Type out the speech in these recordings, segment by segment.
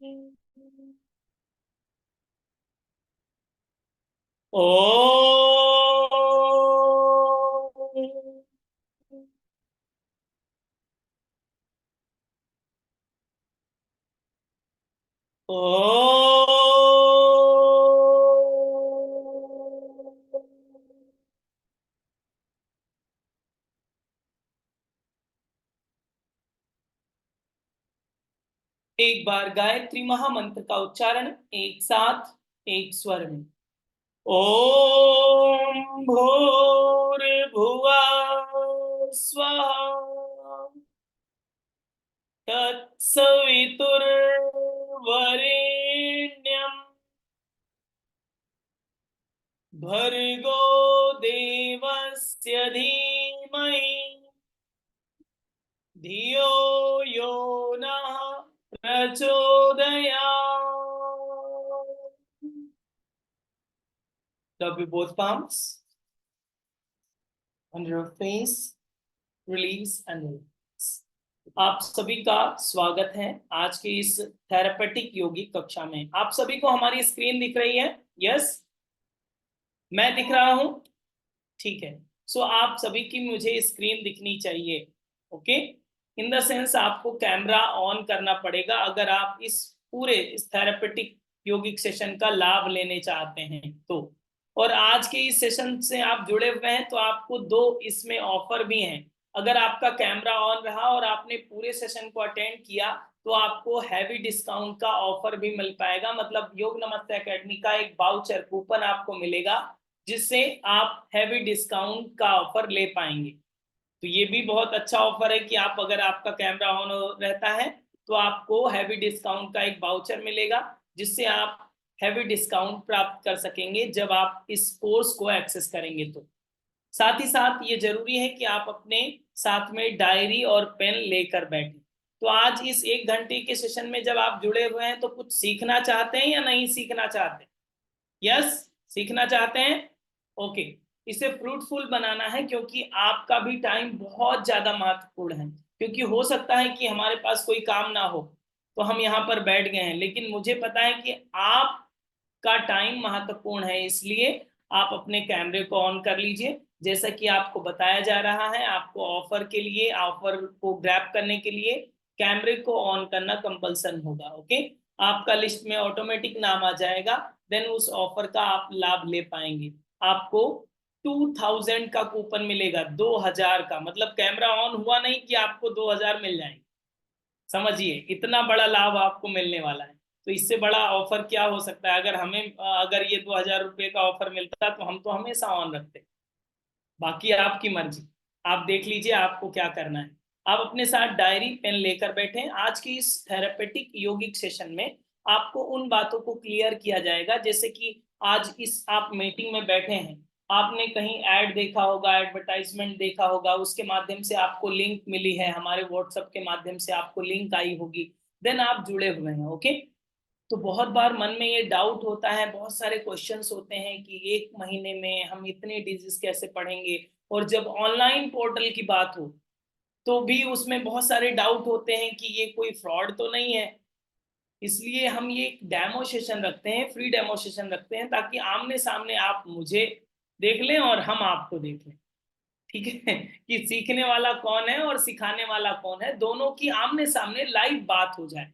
ओ एक बार गायत्री महामंत्र का उच्चारण एक साथ, एक स्वर में। ओम भूर्भुवः स्वः तत्सवितुर्वरेण्यं भर्गो देवस्य धीमहि धियो यो नः प्रचोदयात्। Rub your both palms on your face, release and release. आप सभी का स्वागत है आज के इस थेरापेटिक योगिक कक्षा में। आप सभी को हमारी स्क्रीन दिख रही है? यस, मैं दिख रहा हूं? ठीक है। सो आप सभी की मुझे स्क्रीन दिखनी चाहिए। ओके, इन द सेंस आपको कैमरा ऑन करना पड़ेगा अगर आप इस थेरापेटिक योगिक सेशन का लाभ लेने चाहते हैं तो। और आज के इस सेशन से आप जुड़े हुए हैं तो आपको दो इसमें ऑफर भी हैं। अगर आपका कैमरा ऑन रहा और आपने पूरे सेशन को अटेंड किया तो आपको हैवी डिस्काउंट का ऑफर भी मिल पाएगा। मतलब योग नमस्ते एकेडमी का एक वाउचर कूपन आपको मिलेगा जिससे आप हैवी डिस्काउंट का ऑफर ले पाएंगे। तो ये भी बहुत अच्छा ऑफर है कि आप अगर आपका कैमरा ऑन रहता है तो आपको हैवी डिस्काउंट का एक वाउचर मिलेगा जिससे आप हैवी डिस्काउंट प्राप्त कर सकेंगे जब आप इस कोर्स को एक्सेस करेंगे। तो साथ ही साथ ये जरूरी है कि आप अपने साथ में डायरी और पेन लेकर बैठें। तो आज इस एक घंटे के सेशन में जब आप जुड़े हुए हैं तो कुछ सीखना चाहते हैं या नहीं सीखना चाहते? यस, सीखना चाहते हैं। ओके, इसे फ्रूटफुल बनाना है क्योंकि आपका भी टाइम बहुत ज्यादा महत्वपूर्ण है। क्योंकि हो सकता है कि हमारे पास कोई काम ना हो तो हम यहाँ पर बैठ गए हैं, लेकिन मुझे पता है कि आपका टाइम महत्वपूर्ण है, इसलिए आप अपने कैमरे को ऑन कर लीजिए। जैसा कि आपको बताया जा रहा है, आपको ऑफर के लिए, ऑफर को ग्रैब करने के लिए कैमरे को ऑन करना कंपल्सन होगा। ओके, आपका लिस्ट में ऑटोमेटिक नाम आ जाएगा, देन उस ऑफर का आप लाभ ले पाएंगे। आपको 2000 का कूपन मिलेगा, 2000 का। मतलब कैमरा ऑन हुआ नहीं कि आपको 2000 मिल जाएंगे। समझिए, इतना बड़ा लाभ आपको मिलने वाला है। तो इससे बड़ा ऑफर क्या हो सकता है? अगर ये 2000 रुपये का ऑफर मिलता तो हम तो हमेशा ऑन रखते। बाकी आपकी मर्जी, आप देख लीजिए आपको क्या करना है। आप अपने साथ डायरी पेन लेकर बैठे। आज की इस थेरापेटिक योगिक सेशन में आपको उन बातों को क्लियर किया जाएगा, जैसे कि आज इस आप मीटिंग में बैठे हैं, आपने कहीं ऐड देखा होगा, एडवर्टाइजमेंट देखा होगा, उसके माध्यम से आपको लिंक मिली है, हमारे व्हाट्सएप के माध्यम से आपको लिंक आई होगी, देन आप जुड़े हुए हैं। ओके, तो बहुत बार मन में ये डाउट होता है, बहुत सारे क्वेश्चंस होते हैं कि एक महीने में हम इतने डिजीज कैसे पढ़ेंगे। और जब ऑनलाइन पोर्टल की बात हो तो भी उसमें बहुत सारे डाउट होते हैं कि ये कोई फ्रॉड तो नहीं है। इसलिए हम ये एक डेमो सेशन रखते हैं, फ्री डेमो सेशन रखते हैं, ताकि आमने सामने आप मुझे देख लें और हम आपको देख लें। ठीक है कि सीखने वाला कौन है और सिखाने वाला कौन है, दोनों की आमने सामने लाइव बात हो जाए।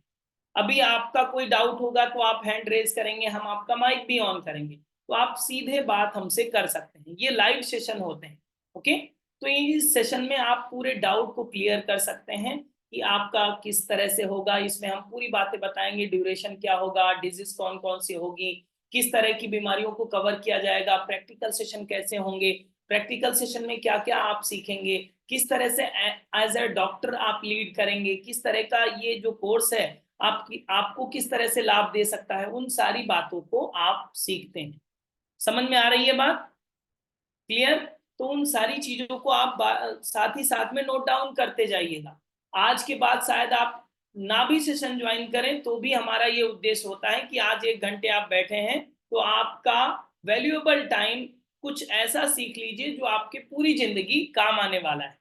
अभी आपका कोई डाउट होगा तो आप हैंड रेज करेंगे, हम आपका माइक भी ऑन करेंगे, तो आप सीधे बात हमसे कर सकते हैं। ये लाइव सेशन होते हैं। ओके, तो इस सेशन में आप पूरे डाउट को क्लियर कर सकते हैं कि आपका किस तरह से होगा। इसमें हम पूरी बातें बताएंगे, ड्यूरेशन क्या होगा, डिजीज कौन कौन सी होगी, किस तरह की बीमारियों को कवर किया जाएगा, प्रैक्टिकल सेशन कैसे होंगे, प्रैक्टिकल सेशन में क्या क्या आप सीखेंगे, किस तरह से एज ए डॉक्टर आप लीड करेंगे, किस तरह का ये जो कोर्स है आपको किस तरह से लाभ दे सकता है, उन सारी बातों को आप सीखते हैं। समझ में आ रही है बात? क्लियर? तो उन सारी चीजों को आप साथ ही साथ में नोट डाउन करते जाइएगा। आज के बाद शायद आप ना भी सेशन ज्वाइन करें तो भी हमारा ये उद्देश्य होता है कि आज एक घंटे आप बैठे हैं तो आपका वैल्यूएबल टाइम कुछ ऐसा सीख लीजिए जो आपके पूरी जिंदगी काम आने वाला है।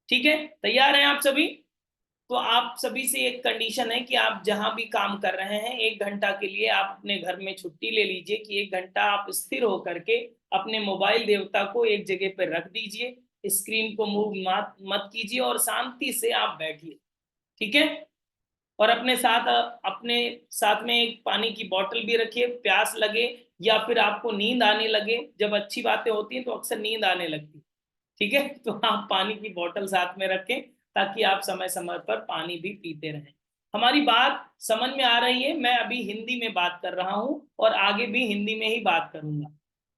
ठीक है, तैयार हैं आप सभी? तो आप सभी से एक कंडीशन है कि आप जहां भी काम कर रहे हैं 1 घंटा के लिए आप अपने घर में छुट्टी ले लीजिए कि 1 घंटा आप स्थिर होकर के अपने मोबाइल देवता को एक जगह पर रख दीजिए, स्क्रीन को मूव मत मत कीजिए और शांति से आप बैठिए। ठीक है। और अपने साथ में एक पानी की बोतल भी रखिए, प्यास लगे या फिर आपको नींद आने लगे, जब अच्छी बातें होती हैं तो अक्सर नींद आने लगती है। ठीक है, तो आप पानी की बोतल साथ में रखें ताकि आप समय समय पर पानी भी पीते रहें। हमारी बात समझ में आ रही है? मैं अभी हिंदी में बात कर रहा हूं और आगे भी हिंदी में ही बात करूंगा।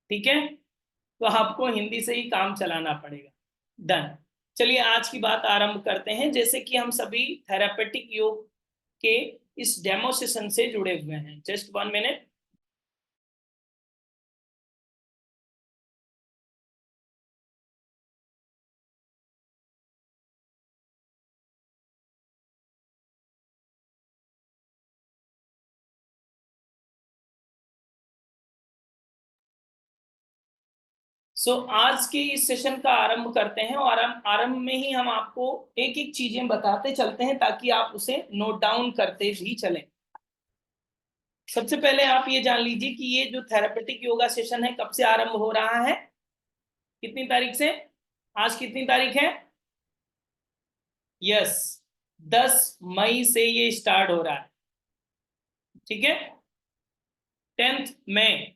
ठीक है, तो आपको हिंदी से ही काम चलाना पड़ेगा। डन। चलिए आज की बात आरंभ करते हैं। जैसे कि हम सभी थेरापेटिक योग के इस डेमो सेशन से जुड़े हुए हैं। Just 1 minute. आज के इस सेशन का आरंभ करते हैं और आरंभ में ही हम आपको एक एक चीजें बताते चलते हैं ताकि आप उसे नोट डाउन करते भी चलें। सबसे पहले आप ये जान लीजिए कि ये जो थेरापेटिक योगा सेशन है कब से आरंभ हो रहा है, कितनी तारीख से? आज कितनी तारीख है? यस, 10 मई से ये स्टार्ट हो रहा है। ठीक है, 10 मई।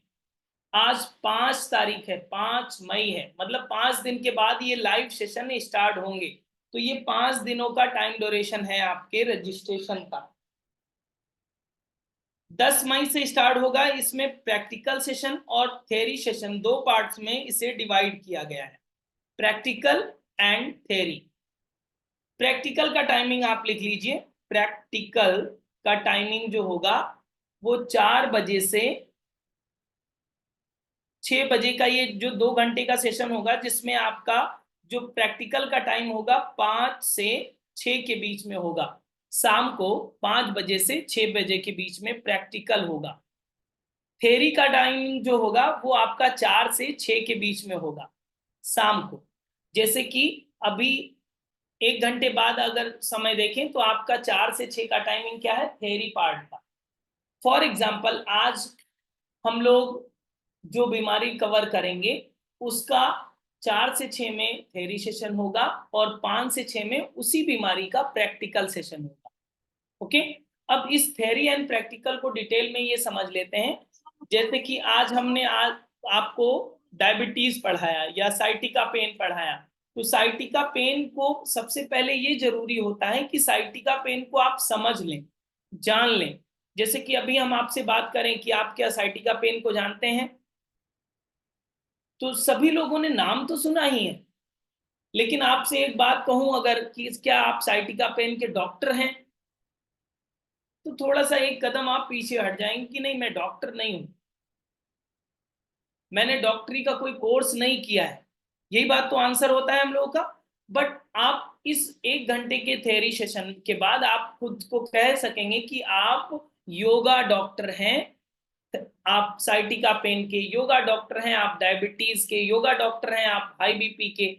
आज 5 तारीख है, 5 मई है, मतलब 5 दिन के बाद ये लाइव सेशन स्टार्ट होंगे। तो ये 5 दिनों का टाइम ड्यूरेशन है आपके रजिस्ट्रेशन का। 10 मई से स्टार्ट होगा। इसमें प्रैक्टिकल सेशन और थ्योरी सेशन दो पार्ट्स में इसे डिवाइड किया गया है, प्रैक्टिकल एंड थ्योरी। प्रैक्टिकल का टाइमिंग आप लिख लीजिए। प्रैक्टिकल का टाइमिंग जो होगा वो 4 बजे से 6 बजे का, ये जो 2 घंटे का सेशन होगा जिसमें आपका जो प्रैक्टिकल का टाइम होगा 5 से 6 के बीच में होगा। शाम को 5 बजे से 6 बजे के बीच में प्रैक्टिकल होगा। थ्योरी का टाइमिंग जो होगा वो आपका 4 से 6 के बीच में होगा शाम को। जैसे कि अभी 1 घंटे बाद अगर समय देखें तो आपका 4 से 6 का टाइमिंग क्या है थ्योरी पार्ट का। फॉर एग्जाम्पल आज हम लोग जो बीमारी कवर करेंगे उसका 4 से 6 में थ्योरी सेशन होगा और 5 से 6 में उसी बीमारी का प्रैक्टिकल सेशन होगा। ओके, अब इस थ्योरी एंड प्रैक्टिकल को डिटेल में ये समझ लेते हैं। जैसे कि आज आपको डायबिटीज पढ़ाया या साइटिका पेन पढ़ाया, तो साइटिका पेन को सबसे पहले ये जरूरी होता है कि साइटिका पेन को आप समझ लें, जान लें। जैसे कि अभी हम आपसे बात करें कि आप क्या साइटिका पेन को जानते हैं, तो सभी लोगों ने नाम तो सुना ही है, लेकिन आपसे एक बात कहूं अगर कि क्या आप साइटिका पेन के डॉक्टर हैं, तो थोड़ा सा एक कदम आप पीछे हट जाएंगे कि नहीं मैं डॉक्टर नहीं हूं, मैंने डॉक्टरी का कोई कोर्स नहीं किया है। यही बात तो आंसर होता है हम लोगों का। बट आप इस 1 घंटे के थ्योरी सेशन के बाद आप खुद को कह सकेंगे कि आप योगा डॉक्टर हैं, आप साइटिका पेन के योगा डॉक्टर हैं, आप डायबिटीज के योगा डॉक्टर हैं, आप हाई बीपी के।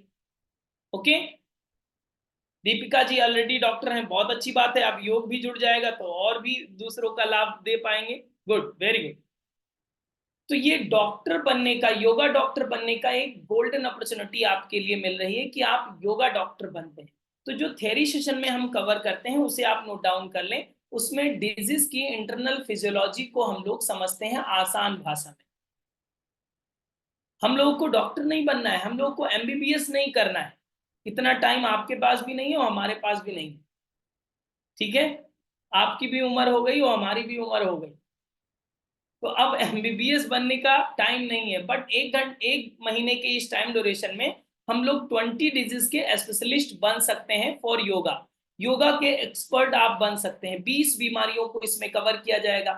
Okay, Deepika ji already doctor हैं, बहुत अच्छी बात है। आप योग भी जुड़ जाएगा तो और भी दूसरों का लाभ दे पाएंगे। Good, very good. तो ये डॉक्टर बनने का, योगा डॉक्टर बनने का एक गोल्डन अपॉर्चुनिटी आपके लिए मिल रही है कि आप योगा डॉक्टर बनते हैं। तो जो थ्योरी सेशन में हम कवर करते हैं उसे आप नोट डाउन कर लें। उसमें डिजीज की इंटरनल फिजियोलॉजी को हम लोग समझते हैं आसान भाषा में। हम लोगों को डॉक्टर नहीं बनना है, हम लोगों को एमबीबीएस नहीं करना है। इतना टाइम आपके पास भी नहीं है और हमारे पास भी नहीं है। ठीक है, आपकी भी उम्र हो गई और हमारी भी उम्र हो गई, तो अब एमबीबीएस बनने का टाइम नहीं है। बट 1 महीने के इस टाइम ड्यूरेशन में हम लोग 20 डिजीज के स्पेशलिस्ट बन सकते हैं फॉर योगा। योगा के एक्सपर्ट आप बन सकते हैं। 20 बीमारियों को इसमें कवर किया जाएगा।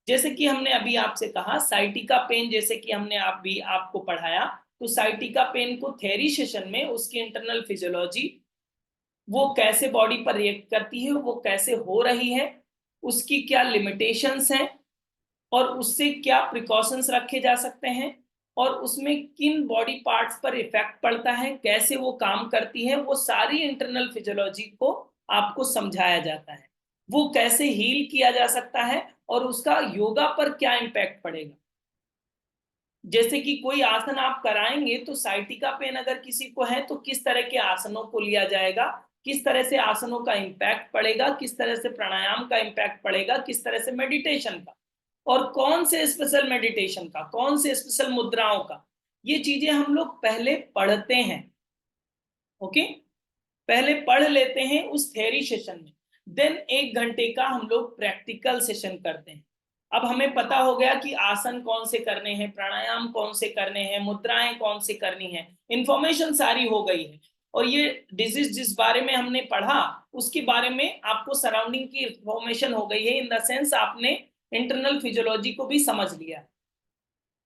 जैसे कि हमने अभी आपसे कहा साइटिका पेन, जैसे कि हमने आप भी आपको पढ़ाया, तो साइटिका पेन को थ्योरी सेशन में उसकी इंटरनल फिजियोलॉजी, वो कैसे बॉडी पर रिएक्ट करती है, वो कैसे हो रही है, उसकी क्या लिमिटेशंस हैं और उससे क्या प्रिकॉशंस रखे जा सकते हैं, और उसमें किन बॉडी पार्ट्स पर इफेक्ट पड़ता है, कैसे वो काम करती है, वो सारी इंटरनल फिजियोलॉजी को आपको समझाया जाता है, वो कैसे हील किया जा सकता है और उसका योगा पर क्या इम्पैक्ट पड़ेगा। जैसे कि कोई आसन आप कराएंगे तो साइटिका पेन अगर किसी को है तो किस तरह के आसनों को लिया जाएगा, किस तरह से आसनों का इम्पैक्ट पड़ेगा, किस तरह से प्राणायाम का इम्पैक्ट पड़ेगा, किस तरह से मेडिटेशन का, और कौन से स्पेशल मेडिटेशन का, कौन से स्पेशल मुद्राओं का, ये चीजें हम लोग पहले पढ़ते हैं। ओके, पहले पढ़ लेते हैं उस थ्योरी सेशन में, देन 1 घंटे का हम लोग प्रैक्टिकल सेशन करते हैं। अब हमें पता हो गया कि आसन कौन से करने हैं, प्राणायाम कौन से करने हैं, मुद्राएं कौन से करनी है, इंफॉर्मेशन सारी हो गई है। और ये डिजीज जिस बारे में हमने पढ़ा उसके बारे में आपको सराउंडिंग की इंफॉर्मेशन हो गई है, इन द सेंस आपने इंटरनल फिजियोलॉजी को भी समझ लिया।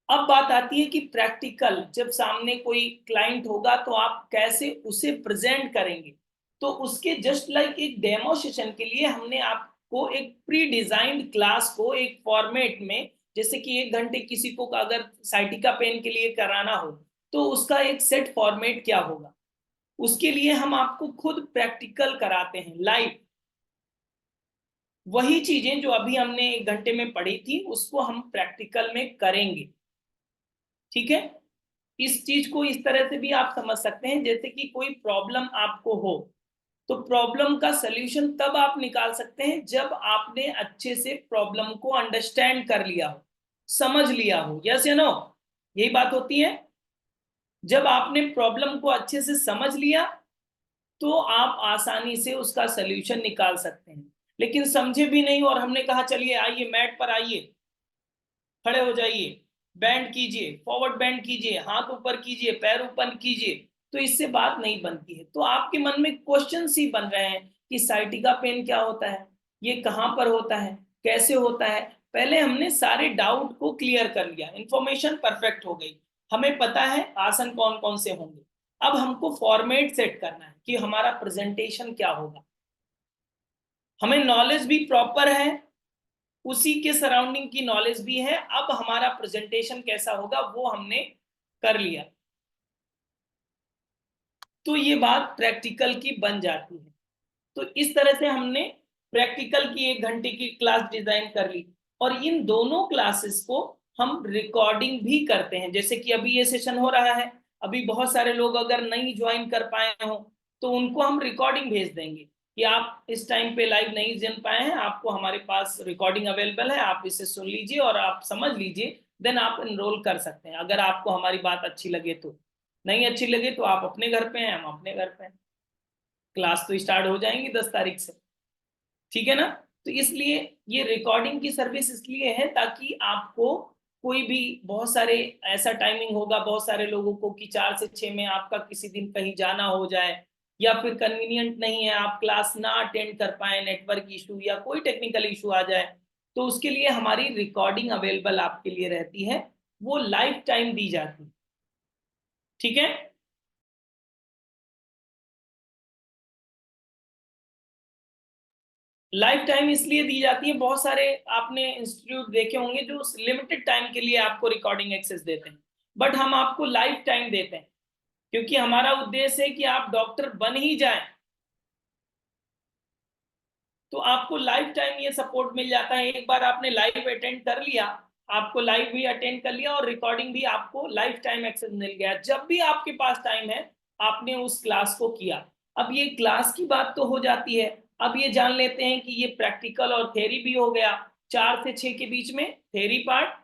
अब बात आती है कि प्रैक्टिकल, जब सामने कोई क्लाइंट होगा तो आप कैसे उसे प्रेजेंट करेंगे। तो उसके जस्ट लाइक एक डेमो सेशन के लिए हमने आपको एक प्री डिजाइंड क्लास को एक फॉर्मेट में, जैसे कि 1 घंटे किसी को अगर साइटिका पेन के लिए कराना हो तो उसका एक सेट फॉर्मेट क्या होगा, उसके लिए हम आपको खुद प्रैक्टिकल कराते हैं लाइव। वही चीजें जो अभी हमने 1 घंटे में पढ़ी थी उसको हम प्रैक्टिकल में करेंगे। ठीक है, इस चीज को इस तरह से भी आप समझ सकते हैं, जैसे कि कोई प्रॉब्लम आपको हो तो प्रॉब्लम का सलूशन तब आप निकाल सकते हैं जब आपने अच्छे से प्रॉब्लम को अंडरस्टैंड कर लिया हो, समझ लिया हो। यस या नो, यही बात होती है। जब आपने प्रॉब्लम को अच्छे से समझ लिया तो आप आसानी से उसका सलूशन निकाल सकते हैं। लेकिन समझे भी नहीं और हमने कहा चलिए आइए मैट पर आइए, खड़े हो जाइए, बैंड कीजिए, फॉरवर्ड बैंड कीजिए, हाथ ऊपर कीजिए, पैर ऊपर कीजिए, तो इससे बात नहीं बनती है। तो आपके मन में क्वेश्चन ही बन रहे हैं कि साइटिका पेन क्या होता है, ये कहाँ पर होता है, कैसे होता है। पहले हमने सारे डाउट को क्लियर कर लिया, इंफॉर्मेशन परफेक्ट हो गई, हमें पता है आसन कौन कौन से होंगे। अब हमको फॉर्मेट सेट करना है कि हमारा प्रेजेंटेशन क्या होगा। हमें नॉलेज भी प्रॉपर है, उसी के सराउंडिंग की नॉलेज भी है, अब हमारा प्रेजेंटेशन कैसा होगा वो हमने कर लिया। तो ये बात प्रैक्टिकल की बन जाती है। तो इस तरह से हमने प्रैक्टिकल की 1 घंटे की क्लास डिजाइन कर ली, और इन दोनों क्लासेस को हम रिकॉर्डिंग भी करते हैं। जैसे कि अभी ये सेशन हो रहा है, अभी बहुत सारे लोग अगर नहीं ज्वाइन कर पाए हो तो उनको हम रिकॉर्डिंग भेज देंगे कि आप इस टाइम पे लाइव नहीं जान पाए हैं, आपको हमारे पास रिकॉर्डिंग अवेलेबल है, आप इसे सुन लीजिए और आप समझ लीजिए, देन आप एनरोल कर सकते हैं अगर आपको हमारी बात अच्छी लगे तो। नहीं अच्छी लगे तो आप अपने घर पे हैं, हम अपने घर पे हैं। क्लास तो स्टार्ट हो जाएंगी 10 तारीख से, ठीक है ना। तो इसलिए ये रिकॉर्डिंग की सर्विस इसलिए है ताकि आपको कोई भी, बहुत सारे ऐसा टाइमिंग होगा बहुत सारे लोगों को कि 4 से 6 में आपका किसी दिन कहीं जाना हो जाए, या फिर कन्वीनियंट नहीं है, आप क्लास ना अटेंड कर पाए, नेटवर्क इशू या कोई टेक्निकल इशू आ जाए, तो उसके लिए हमारी रिकॉर्डिंग अवेलेबल आपके लिए रहती है, वो लाइफ टाइम दी जाती है। ठीक है, लाइफ टाइम इसलिए दी जाती है, बहुत सारे आपने इंस्टीट्यूट देखे होंगे जो लिमिटेड टाइम के लिए आपको रिकॉर्डिंग एक्सेस देते हैं, बट हम आपको लाइफ टाइम देते हैं क्योंकि हमारा उद्देश्य है कि आप डॉक्टर बन ही जाएं। तो आपको लाइफ टाइम ये सपोर्ट मिल जाता है, एक बार आपने लाइव अटेंड कर लिया, आपको लाइव भी अटेंड कर लिया और रिकॉर्डिंग भी आपको लाइफ टाइम एक्सेस मिल गया, जब भी आपके पास टाइम है आपने उस क्लास को किया। अब ये क्लास की बात तो हो जाती है, अब ये जान लेते हैं कि ये प्रैक्टिकल और थ्योरी भी हो गया। 4 से 6 के बीच में थ्योरी पार्ट,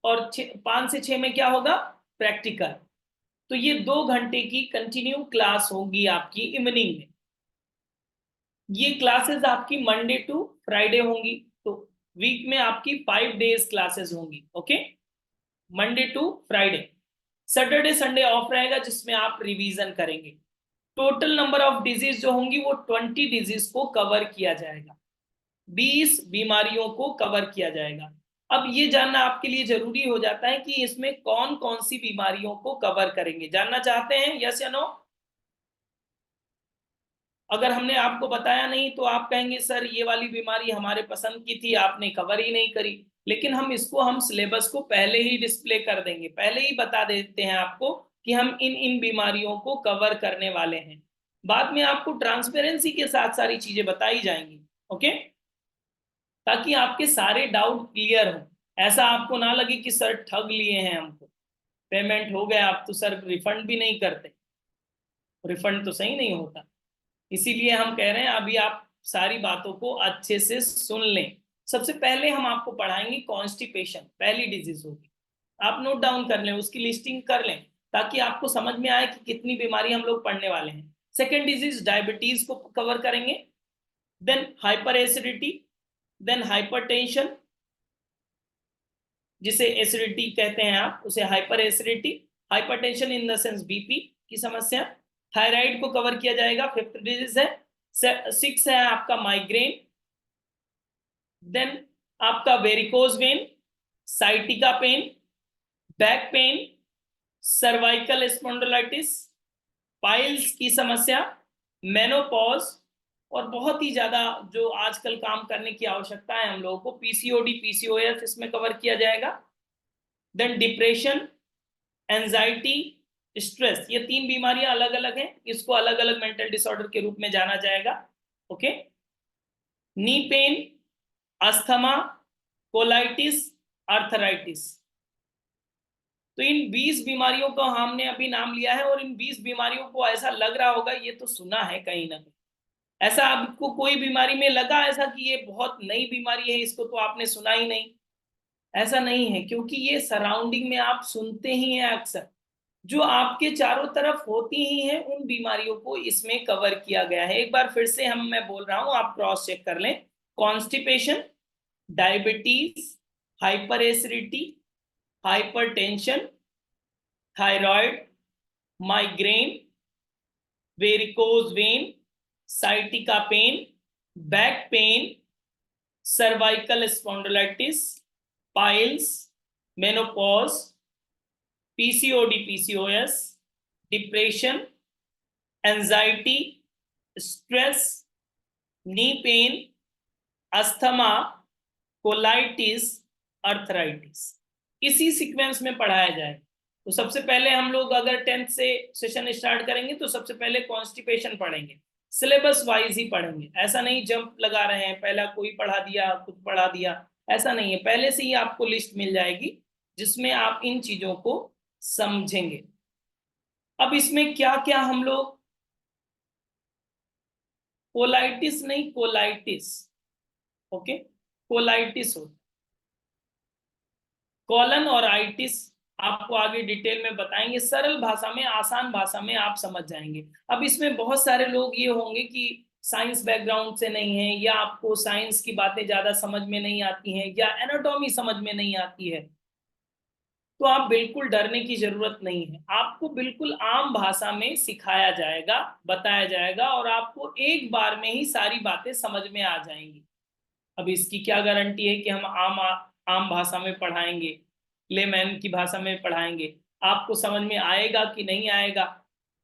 और 5 से 6 में क्या होगा, प्रैक्टिकल। तो ये 2 घंटे की कंटिन्यू क्लास होगी आपकी इवनिंग में। ये क्लासेस आपकी मंडे टू फ्राइडे होंगी, तो वीक में आपकी 5 डेज क्लासेस होंगी। Okay, Monday to Friday, Saturday Sunday off रहेगा जिसमें आप रिवीजन करेंगे। टोटल नंबर ऑफ डिजीज जो होंगी वो 20 डिजीज को कवर किया जाएगा, 20 बीमारियों को कवर किया जाएगा। अब ये जानना आपके लिए जरूरी हो जाता है कि इसमें कौन कौन सी बीमारियों को कवर करेंगे, जानना चाहते हैं यस या नो। अगर हमने आपको बताया नहीं तो आप कहेंगे सर ये वाली बीमारी हमारे पसंद की थी, आपने कवर ही नहीं करी। लेकिन हम सिलेबस को पहले ही डिस्प्ले कर देंगे, पहले ही बता देते हैं आपको कि हम इन इन बीमारियों को कवर करने वाले हैं। बाद में आपको ट्रांसपेरेंसी के साथ सारी चीजें बताई जाएंगी। ओके, ताकि आपके सारे डाउट क्लियर हो। ऐसा आपको ना लगे कि सर ठग लिए हैं हमको, पेमेंट हो गया आप तो सर रिफंड भी नहीं करते, रिफंड तो सही नहीं होता। इसीलिए हम कह रहे हैं अभी आप सारी बातों को अच्छे से सुन लें। सबसे पहले हम आपको पढ़ाएंगे कॉन्स्टिपेशन, पहली डिजीज होगी, आप नोट डाउन कर लें, उसकी लिस्टिंग कर लें, ताकि आपको समझ में आए कि कितनी बीमारी हम लोग पढ़ने वाले हैं। सेकेंड डिजीज डायबिटीज को कवर करेंगे, then hyper acidity, then hypertension, जिसे एसिडिटी कहते हैं आप उसे hyper acidity, hypertension in the sense BP की समस्या, थायराइड को कवर किया जाएगा, फिफ्थ डिजीज है। सिक्स है आपका माइग्रेन, देन आपका varicose vein, sciatica pain, back pain, cervical spondylitis, piles की समस्या, मेनोपॉज, और बहुत ही ज्यादा जो आजकल काम करने की आवश्यकता है हम लोगों को, पीसीओडी पीसीओएस इसमें कवर किया जाएगा। देन डिप्रेशन, एंजाइटी, स्ट्रेस, ये तीन बीमारियां अलग अलग हैं, इसको अलग अलग मेंटल डिसऑर्डर के रूप में जाना जाएगा। Okay, knee pain, asthma, colitis, arthritis. तो इन 20 बीमारियों का हमने अभी नाम लिया है, और इन 20 बीमारियों को ऐसा लग रहा होगा ये तो सुना है कहीं ना कहीं। ऐसा आपको कोई बीमारी में लगा ऐसा कि ये बहुत नई बीमारी है, इसको तो आपने सुना ही नहीं? ऐसा नहीं है, क्योंकि ये सराउंडिंग में आप सुनते ही हैं अक्सर, जो आपके चारों तरफ होती ही हैं उन बीमारियों को इसमें कवर किया गया है। एक बार फिर से मैं बोल रहा हूं, आप क्रॉस चेक कर लें। Constipation, diabetes, hyper acidity, hypertension, thyroid, migraine, varicose vein, sciatica pain, back pain, cervical spondylitis, piles, menopause, PCOD PCOS, depression, anxiety, stress, knee pain, asthma, colitis, arthritis, इसी सीक्वेंस में पढ़ाया जाए। तो सबसे पहले हम लोग अगर 10th से सेशन स्टार्ट करेंगे तो सबसे पहले कॉन्स्टिपेशन पढ़ेंगे, सिलेबस वाइज ही पढ़ेंगे। ऐसा नहीं जंप लगा रहे हैं, पहला कोई पढ़ा दिया कुछ पढ़ा दिया, ऐसा नहीं है। पहले से ही आपको लिस्ट मिल जाएगी जिसमें आप इन चीजों को समझेंगे। अब इसमें क्या क्या हम लोग, कोलाइटिस नहीं कोलाइटिस, ओके, कोलाइटिस हो, कॉलन और आइटिस आपको आगे डिटेल में बताएंगे, सरल भाषा में आसान भाषा में आप समझ जाएंगे। अब इसमें बहुत सारे लोग ये होंगे कि साइंस बैकग्राउंड से नहीं है, या आपको साइंस की बातें ज्यादा समझ में नहीं आती हैं, या एनाटॉमी समझ में नहीं आती है, तो आप बिल्कुल डरने की जरूरत नहीं है। आपको बिल्कुल आम भाषा में सिखाया जाएगा, बताया जाएगा, और आपको एक बार में ही सारी बातें समझ में आ जाएंगी। अब इसकी क्या गारंटी है कि हम आम भाषा में पढ़ाएंगे, लेमैन की भाषा में पढ़ाएंगे, आपको समझ में आएगा कि नहीं आएगा?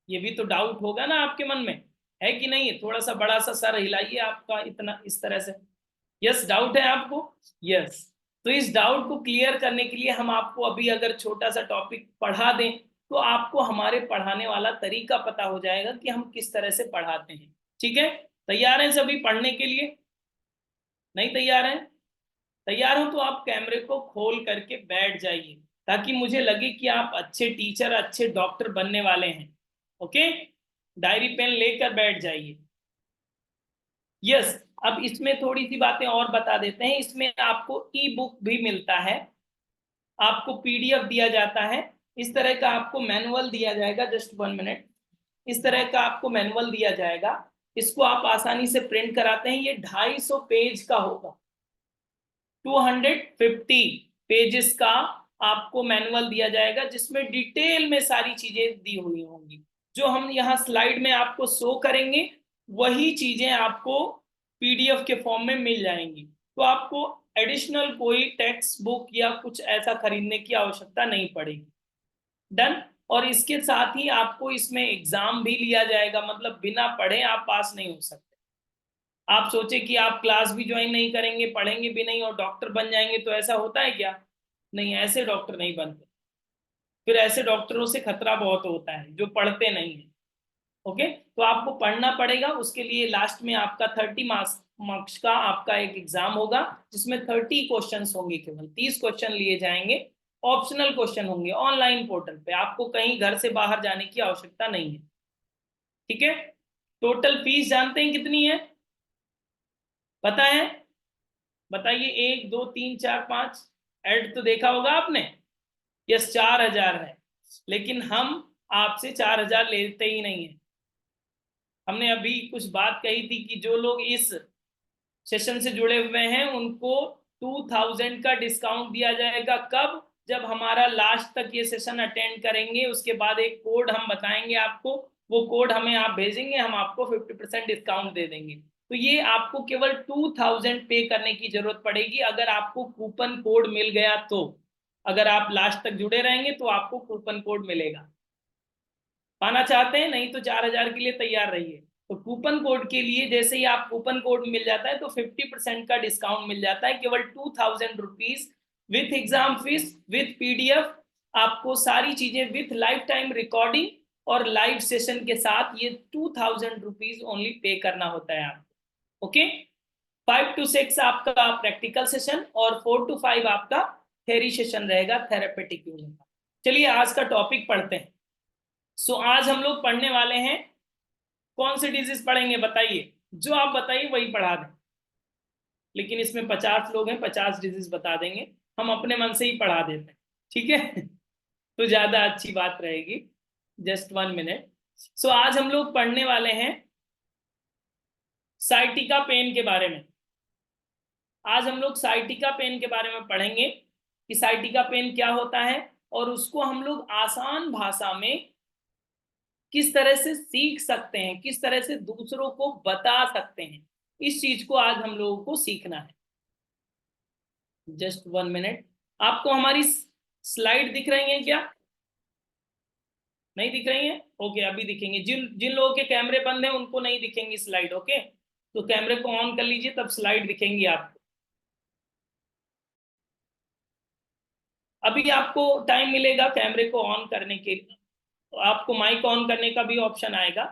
ये भी तो डाउट होगा ना आपके मन में, है कि नहीं? थोड़ा सा बड़ा सा सर हिलाइए आपका इतना इस तरह से। यस, डाउट है आपको? यस। तो इस डाउट को क्लियर करने के लिए हम आपको अभी अगर छोटा सा टॉपिक पढ़ा दें तो आपको हमारे पढ़ाने वाला तरीका पता हो जाएगा कि हम किस तरह से पढ़ाते हैं। ठीक है, तैयार हैं सभी पढ़ने के लिए? नहीं तैयार हैं? तैयार हो तो आप कैमरे को खोल करके बैठ जाइए, ताकि मुझे लगे कि आप अच्छे टीचर अच्छे डॉक्टर बनने वाले हैं। ओके, डायरी पेन लेकर बैठ जाइए। यस, अब इसमें थोड़ी सी बातें और बता देते हैं। इसमें आपको ई बुक भी मिलता है, आपको पीडीएफ दिया जाता है, इस तरह का आपको मैनुअल दिया जाएगा। जस्ट 1 मिनट, इस तरह का आपको मैनुअल दिया जाएगा, इसको आप आसानी से प्रिंट कराते हैं। ये 250 पेज का होगा, 250 पेजेस का आपको मैनुअल दिया जाएगा, जिसमें डिटेल में सारी चीजें दी हुई होंगी। जो हम यहाँ स्लाइड में आपको शो करेंगे वही चीजें आपको पीडीएफ के फॉर्म में मिल जाएंगी। तो आपको एडिशनल कोई टेक्स्ट बुक या कुछ ऐसा खरीदने की आवश्यकता नहीं पड़ेगी। डन। और इसके साथ ही आपको इसमें एग्जाम भी लिया जाएगा, मतलब बिना पढ़े आप पास नहीं हो सकते। आप सोचे कि आप क्लास भी ज्वाइन नहीं करेंगे, पढ़ेंगे भी नहीं और डॉक्टर बन जाएंगे, तो ऐसा होता है क्या? नहीं, ऐसे डॉक्टर नहीं बनते। फिर ऐसे डॉक्टरों से खतरा बहुत होता है जो पढ़ते नहीं है। ओके, तो आपको पढ़ना पड़ेगा। उसके लिए लास्ट में आपका 30 मार्क्स का आपका एक एग्जाम होगा, जिसमें 30 क्वेश्चंस होंगे, केवल 30 क्वेश्चन लिए जाएंगे। ऑप्शनल क्वेश्चन होंगे, ऑनलाइन पोर्टल पे, आपको कहीं घर से बाहर जाने की आवश्यकता नहीं है। ठीक है, टोटल फीस जानते हैं कितनी है, पता है? बताइए, 1 2 3 4 5, ऐड तो देखा होगा आपने। यस, 4,000 है, लेकिन हम आपसे 4,000 लेते ही नहीं है। हमने अभी कुछ बात कही थी कि जो लोग इस सेशन से जुड़े हुए हैं उनको 2,000 का डिस्काउंट दिया जाएगा। कब? जब हमारा लास्ट तक ये सेशन अटेंड करेंगे, उसके बाद एक कोड हम बताएंगे आपको, वो कोड हमें आप भेजेंगे, हम आपको 50% डिस्काउंट दे देंगे। तो ये आपको केवल 2,000 पे करने की जरूरत पड़ेगी अगर आपको कूपन कोड मिल गया तो। अगर आप लास्ट तक जुड़े रहेंगे तो आपको कूपन कोड मिलेगा। पाना चाहते हैं? नहीं तो 4,000 के लिए तैयार रहिए। तो कूपन कोड के लिए जैसे ही आप कूपन कोड मिल जाता है तो 50% का डिस्काउंट मिल जाता है, केवल 2,000 rupees with exam fees, with PDF, आपको सारी चीजें विथ लाइफ टाइम रिकॉर्डिंग और लाइव सेशन के साथ, ये 2,000 रुपीज ओनली पे करना होता है आपको। ओके, 5 to 6 आपका प्रैक्टिकल सेशन और 4 to 5 आपका थेरी सेशन रहेगा थेरेपेटिक यूनिट का। चलिए आज का टॉपिक पढ़ते हैं। आज हम लोग पढ़ने वाले हैं, कौन से डिजीज पढ़ेंगे बताइए? जो आप बताइए वही पढ़ा दें, लेकिन इसमें 50 लोग हैं, 50 डिजीज बता देंगे, हम अपने मन से ही पढ़ा देते हैं। ठीक है तो ज्यादा अच्छी बात रहेगी। Just 1 minute. आज हम लोग पढ़ने वाले हैं साइटिका पेन के बारे में। आज हम लोग साइटिका पेन के बारे में पढ़ेंगे कि साइटिका पेन क्या होता है, और उसको हम लोग आसान भाषा में किस तरह से सीख सकते हैं, किस तरह से दूसरों को बता सकते हैं, इस चीज को आज हम लोगों को सीखना है। Just 1 minute. आपको हमारी स्लाइड दिख रही है क्या? नहीं दिख रही है? ओके, अभी दिखेंगे। जिन जिन लोगों के कैमरे बंद हैं उनको नहीं दिखेंगी स्लाइड। ओके, तो कैमरे को ऑन कर लीजिए, तब स्लाइड दिखेंगी आपको। अभी आपको टाइम मिलेगा कैमरे को ऑन करने के लिए, तो आपको माइक ऑन करने का भी ऑप्शन आएगा,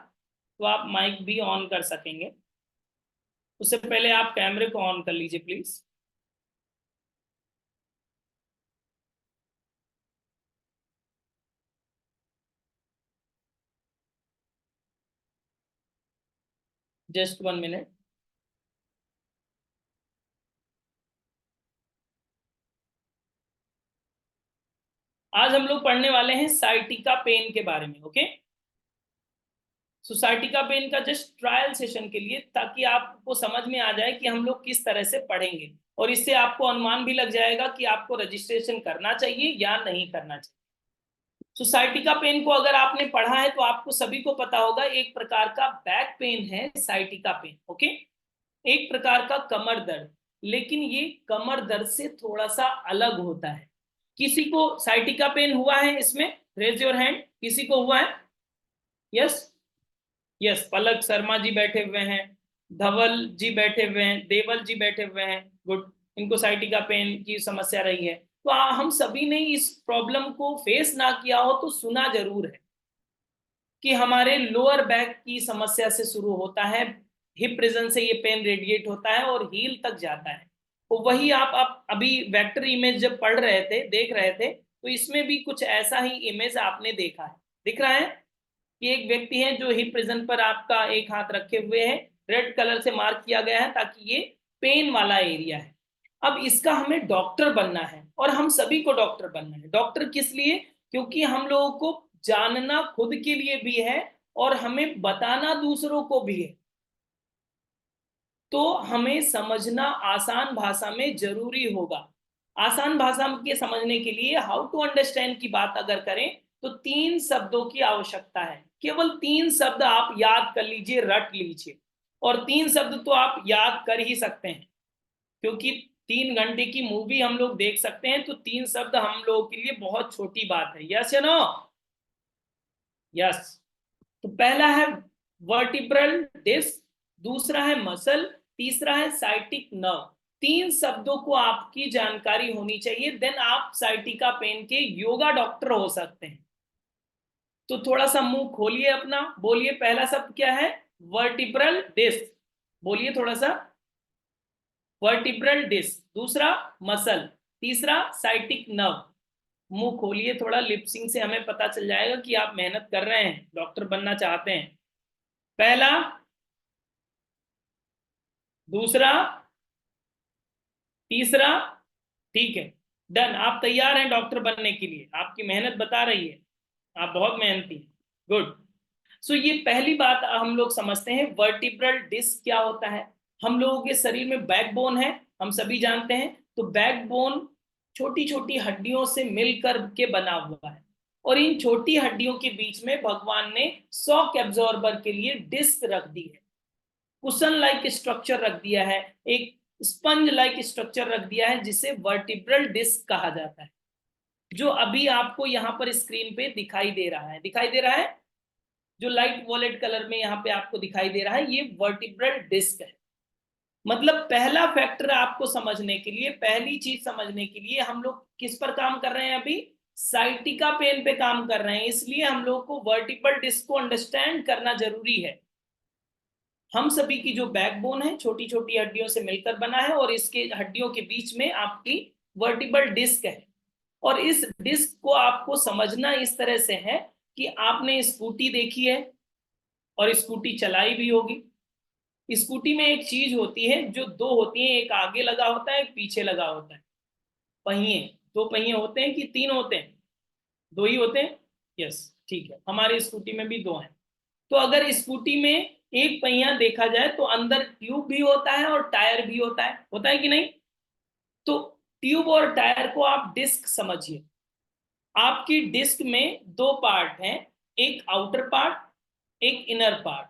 तो आप माइक भी ऑन कर सकेंगे। उससे पहले आप कैमरे को ऑन कर लीजिए प्लीज। Just 1 minute. आज हम लोग पढ़ने वाले हैं साइटिका पेन के बारे में। ओके, साइटिका पेन का जस्ट ट्रायल सेशन के लिए, ताकि आपको समझ में आ जाए कि हम लोग किस तरह से पढ़ेंगे, और इससे आपको अनुमान भी लग जाएगा कि आपको रजिस्ट्रेशन करना चाहिए या नहीं करना चाहिए। साइटिका पेन को अगर आपने पढ़ा है तो आपको सभी को पता होगा, एक प्रकार का बैक पेन है साइटिका पेन। ओके, एक प्रकार का कमर दर्द, लेकिन ये कमर दर्द से थोड़ा सा अलग होता है। किसी को साइटिका पेन हुआ है इसमें? रेज योर हैंड, किसी को हुआ है? यस, यस, पलक शर्मा जी बैठे हुए हैं, धवल जी बैठे हुए हैं, देवल जी बैठे हुए हैं। गुड, इनको साइटिका पेन की समस्या रही है। तो हम सभी ने इस प्रॉब्लम को फेस ना किया हो तो सुना जरूर है कि हमारे लोअर बैक की समस्या से शुरू होता है, हिप रीजन से ये पेन रेडिएट होता है और हील तक जाता है। तो वही आप अभी वेक्टर इमेज जब पढ़ रहे थे, देख रहे थे, तो इसमें भी कुछ ऐसा ही इमेज आपने देखा है। दिख रहा है कि एक व्यक्ति है जो हिप रीजन पर आपका एक हाथ रखे हुए है, रेड कलर से मार्क किया गया है ताकि ये पेन वाला एरिया है। अब इसका हमें डॉक्टर बनना है, और हम सभी को डॉक्टर बनना है। डॉक्टर किस लिए? क्योंकि हम लोगों को जानना खुद के लिए भी है और हमें बताना दूसरों को भी है। तो हमें समझना आसान भाषा में जरूरी होगा। आसान भाषा के समझने के लिए हाउ टू अंडरस्टैंड की बात अगर करें तो 3 शब्दों की आवश्यकता है। केवल 3 शब्द आप याद कर लीजिए, रट लीजिए। और 3 शब्द तो आप याद कर ही सकते हैं, क्योंकि 3 घंटे की मूवी हम लोग देख सकते हैं, तो 3 शब्द हम लोगों के लिए बहुत छोटी बात है। यस या नो? यस। तो पहला है वर्टिब्रल डिस्क, दूसरा है मसल, तीसरा है साइटिक नर्व। 3 शब्दों को आपकी जानकारी होनी चाहिए, देन आप साइटिका पेन के योगा डॉक्टर हो सकते हैं। तो थोड़ा सा मुंह खोलिए अपना, बोलिए पहला शब्द क्या है, वर्टिब्रल डिस्क, बोलिए थोड़ा सा, वर्टिब्रल डिस्क, दूसरा मसल, तीसरा साइटिक नर्व। मुंह खोलिए थोड़ा, लिपसिंग से हमें पता चल जाएगा कि आप मेहनत कर रहे हैं, डॉक्टर बनना चाहते हैं। पहला, दूसरा, तीसरा, ठीक है, डन। आप तैयार हैं डॉक्टर बनने के लिए, आपकी मेहनत बता रही है, आप बहुत मेहनती हैं, गुड। सो ये पहली बात हम लोग समझते हैं, वर्टिब्रल डिस्क क्या होता है। हम लोगों के शरीर में बैकबोन है, हम सभी जानते हैं। तो बैकबोन छोटी छोटी हड्डियों से मिलकर के बना हुआ है, और इन छोटी हड्डियों के बीच में भगवान ने शॉक एब्जॉर्बर के लिए डिस्क रख दी है, कुशन लाइक स्ट्रक्चर रख दिया है, एक स्पंज लाइक स्ट्रक्चर रख दिया है, जिसे वर्टिब्रल डिस्क कहा जाता है, जो अभी आपको यहाँ पर स्क्रीन पे दिखाई दे रहा है, दिखाई दे रहा है, जो लाइट वॉलेट कलर में यहाँ पे आपको दिखाई दे रहा है, ये वर्टिब्रल डिस्क है। मतलब पहला फैक्टर आपको समझने के लिए, पहली चीज समझने के लिए, हम लोग किस पर काम कर रहे हैं अभी, साइटिका पेन पे काम कर रहे हैं, इसलिए हम लोग को वर्टिब्रल डिस्क को अंडरस्टैंड करना जरूरी है। हम सभी की जो बैकबोन है छोटी छोटी हड्डियों से मिलकर बना है, और इसके हड्डियों के बीच में आपकी वर्टिब्रल डिस्क है। और इस डिस्क को आपको समझना इस तरह से है कि आपने स्कूटी देखी है और स्कूटी चलाई भी होगी। स्कूटी में एक चीज होती है, जो दो होती है, एक आगे लगा होता है, एक पीछे लगा होता है, पहिए। दो पहिए होते हैं कि तीन होते हैं, दो ही होते हैं, यस, ठीक है, हमारी स्कूटी में भी दो हैं। तो अगर स्कूटी में एक पहिया देखा जाए तो अंदर ट्यूब भी होता है और टायर भी होता है कि नहीं। तो ट्यूब और टायर को आप डिस्क समझिए। आपकी डिस्क में दो पार्ट हैं, एक आउटर पार्ट, एक इनर पार्ट।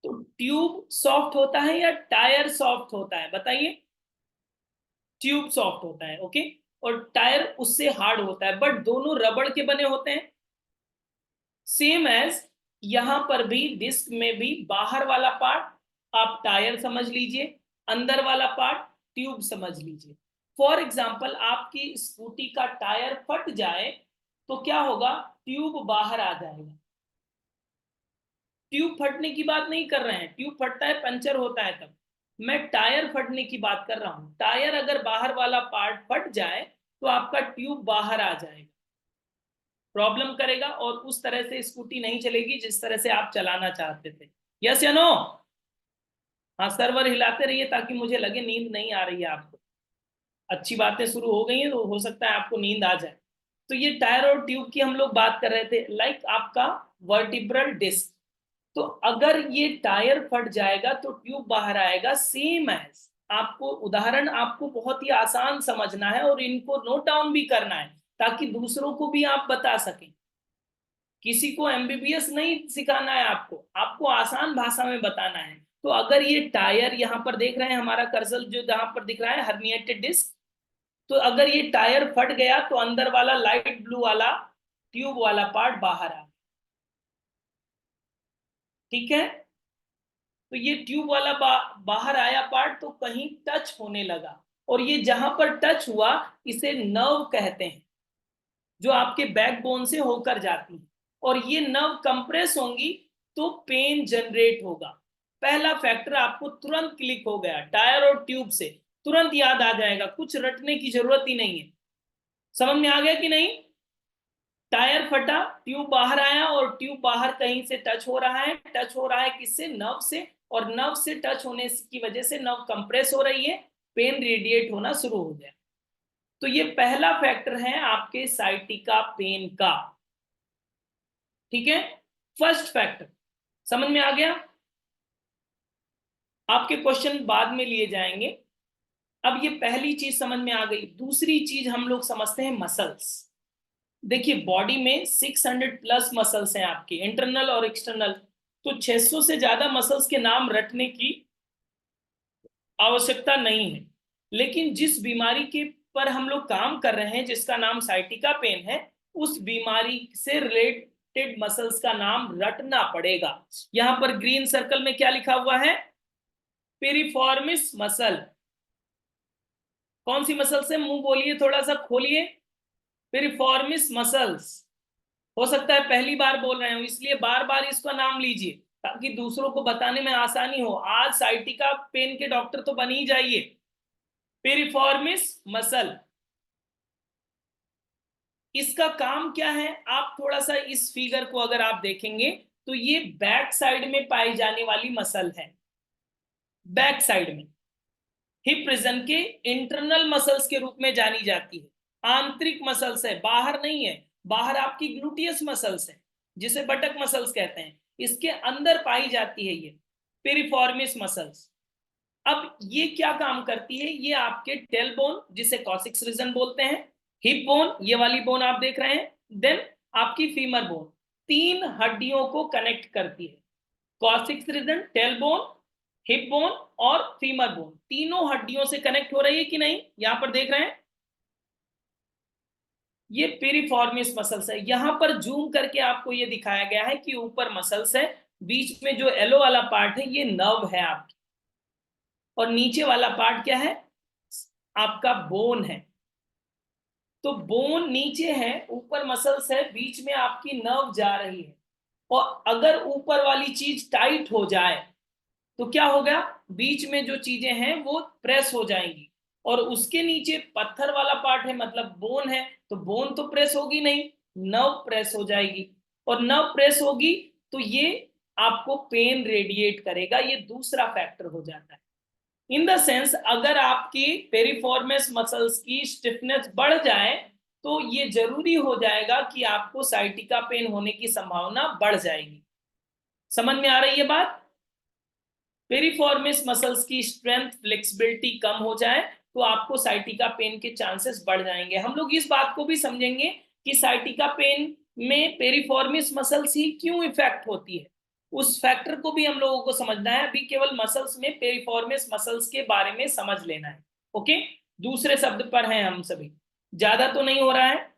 तो ट्यूब सॉफ्ट होता है या टायर सॉफ्ट होता है, बताइए। ट्यूब सॉफ्ट होता है, ओके, और टायर उससे हार्ड होता है, बट दोनों रबड़ के बने होते हैं। सेम एज यहां पर भी डिस्क में भी बाहर वाला पार्ट आप टायर समझ लीजिए, अंदर वाला पार्ट ट्यूब समझ लीजिए। फॉर एग्जाम्पल आपकी स्कूटी का टायर फट जाए तो क्या होगा, ट्यूब बाहर आ जाएगा। ट्यूब फटने की बात नहीं कर रहे हैं, ट्यूब फटता है पंचर होता है तब, मैं टायर फटने की बात कर रहा हूं। टायर अगर बाहर वाला पार्ट फट जाए तो आपका ट्यूब बाहर आ जाएगा, प्रॉब्लम करेगा, और उस तरह से स्कूटी नहीं चलेगी जिस तरह से आप चलाना चाहते थे। यस या नो। हाँ, सर्वर हिलाते रहिए ताकि मुझे लगे नींद नहीं आ रही है आपको। अच्छी बातें शुरू हो गई हैं तो हो सकता है आपको नींद आ जाए। तो ये टायर और ट्यूब की हम लोग बात कर रहे थे, लाइक आपका वर्टिब्रल डिस्क। तो अगर ये टायर फट जाएगा तो ट्यूब बाहर आएगा, सेम एज आपको उदाहरण, आपको बहुत ही आसान समझना है और इनको नोट डाउन भी करना है ताकि दूसरों को भी आप बता सकें। किसी को एमबीबीएस नहीं सिखाना है, आपको आपको आसान भाषा में बताना है। तो अगर ये टायर यहाँ पर देख रहे हैं, हमारा कर्सर जो जहां पर दिख रहा है हर्निएटेड डिस्क, तो अगर ये टायर फट गया तो अंदर वाला लाइट ब्लू वाला ट्यूब वाला पार्ट बाहर आ, ठीक है। तो ये ट्यूब वाला बाहर आया पार्ट तो कहीं टच होने लगा, और ये जहां पर टच हुआ इसे नर्व कहते हैं, जो आपके बैकबोन से होकर जाती है, और ये नर्व कंप्रेस होंगी तो पेन जनरेट होगा। पहला फैक्टर आपको तुरंत क्लिक हो गया, टायर और ट्यूब से तुरंत याद आ जाएगा, कुछ रटने की जरूरत ही नहीं है। समझ में आ गया कि नहीं। टायर फटा, ट्यूब बाहर आया, और ट्यूब बाहर कहीं से टच हो रहा है, टच हो रहा है किससे, नर्व से, और नर्व से टच होने की वजह से नर्व कंप्रेस हो रही है, पेन रेडिएट होना शुरू हो गया। तो ये पहला फैक्टर है आपके साइटिका पेन का, ठीक है, फर्स्ट फैक्टर। समझ में आ गया। आपके क्वेश्चन बाद में लिए जाएंगे। अब ये पहली चीज समझ में आ गई। दूसरी चीज हम लोग समझते हैं मसल्स। देखिए बॉडी में 600 प्लस मसल्स हैं आपके, इंटरनल और एक्सटर्नल। तो 600 से ज्यादा मसल्स के नाम रटने की आवश्यकता नहीं है, लेकिन जिस बीमारी के पर हम लोग काम कर रहे हैं जिसका नाम साइटिका पेन है, उस बीमारी से रिलेटेड मसल्स का नाम रटना पड़ेगा। यहां पर ग्रीन सर्कल में क्या लिखा हुआ है, पेरिफॉर्मिस मसल। कौन सी मसल से, मुंह बोलिए थोड़ा सा खोलिए, पेरिफॉर्मिस मसल्स। हो सकता है पहली बार बोल रहे हो, इसलिए बार बार इसका नाम लीजिए ताकि दूसरों को बताने में आसानी हो। आज साइटिका पेन के डॉक्टर तो बन ही जाइए। पेरिफॉर्मिस मसल, इसका काम क्या है? आप थोड़ा सा इस फिगर को अगर आप देखेंगे तो ये बैक साइड में पाई जाने वाली मसल है। बैक साइड में हिप रीजन के इंटरनल मसल्स के रूप में जानी जाती है। आंतरिक मसल्स है, बाहर नहीं है। बाहर आपकी ग्लूटियस मसल्स है जिसे बटक मसल्स कहते हैं, इसके अंदर पाई जाती है ये पेरिफॉर्मिस मसल्स। अब ये क्या काम करती है? ये आपके टेल बोन जिसे कॉसिक्स रीजन बोलते हैं, हिप बोन ये वाली बोन आप देख रहे हैं, देन आपकी फीमर बोन, तीन हड्डियों को कनेक्ट करती है। Coccyx region, tail bone, hip bone और फीमर बोन, तीनों हड्डियों से कनेक्ट हो रही है कि नहीं? यहां पर देख रहे हैं ये पेरिफॉर्मिस मसल्स है। यहां पर जूम करके आपको ये दिखाया गया है कि ऊपर मसल्स है, बीच में जो येलो वाला पार्ट है ये नर्व है आपकी, और नीचे वाला पार्ट क्या है? आपका बोन है। तो बोन नीचे है, ऊपर मसल्स है, बीच में आपकी नर्व जा रही है। और अगर ऊपर वाली चीज टाइट हो जाए तो क्या होगा? बीच में जो चीजें हैं वो प्रेस हो जाएंगी, और उसके नीचे पत्थर वाला पार्ट है मतलब बोन है, तो बोन तो प्रेस होगी नहीं, नर्व प्रेस हो जाएगी। और नर्व प्रेस होगी तो ये आपको पेन रेडिएट करेगा। ये दूसरा फैक्टर हो जाता है। इन द सेंस अगर आपकी पेरिफॉर्मिस मसल्स की स्टिफनेस बढ़ जाए तो ये जरूरी हो जाएगा कि आपको साइटिका पेन होने की संभावना बढ़ जाएगी। समझ में आ रही है बात? पेरिफॉर्मिस मसल्स की स्ट्रेंथ, फ्लेक्सिबिलिटी कम हो जाए तो आपको साइटिका पेन के चांसेस बढ़ जाएंगे। हम लोग इस बात को भी समझेंगे कि साइटिका पेन में पेरिफॉर्मिस मसल्स ही क्यों इफेक्ट होती है, उस फैक्टर को भी हम लोगों को समझना है। अभी केवल मसल्स में पेरिफॉर्मिस मसल्स के बारे में समझ लेना है। ओके, दूसरे शब्द पर हैं हम सभी। ज्यादा तो नहीं हो रहा है?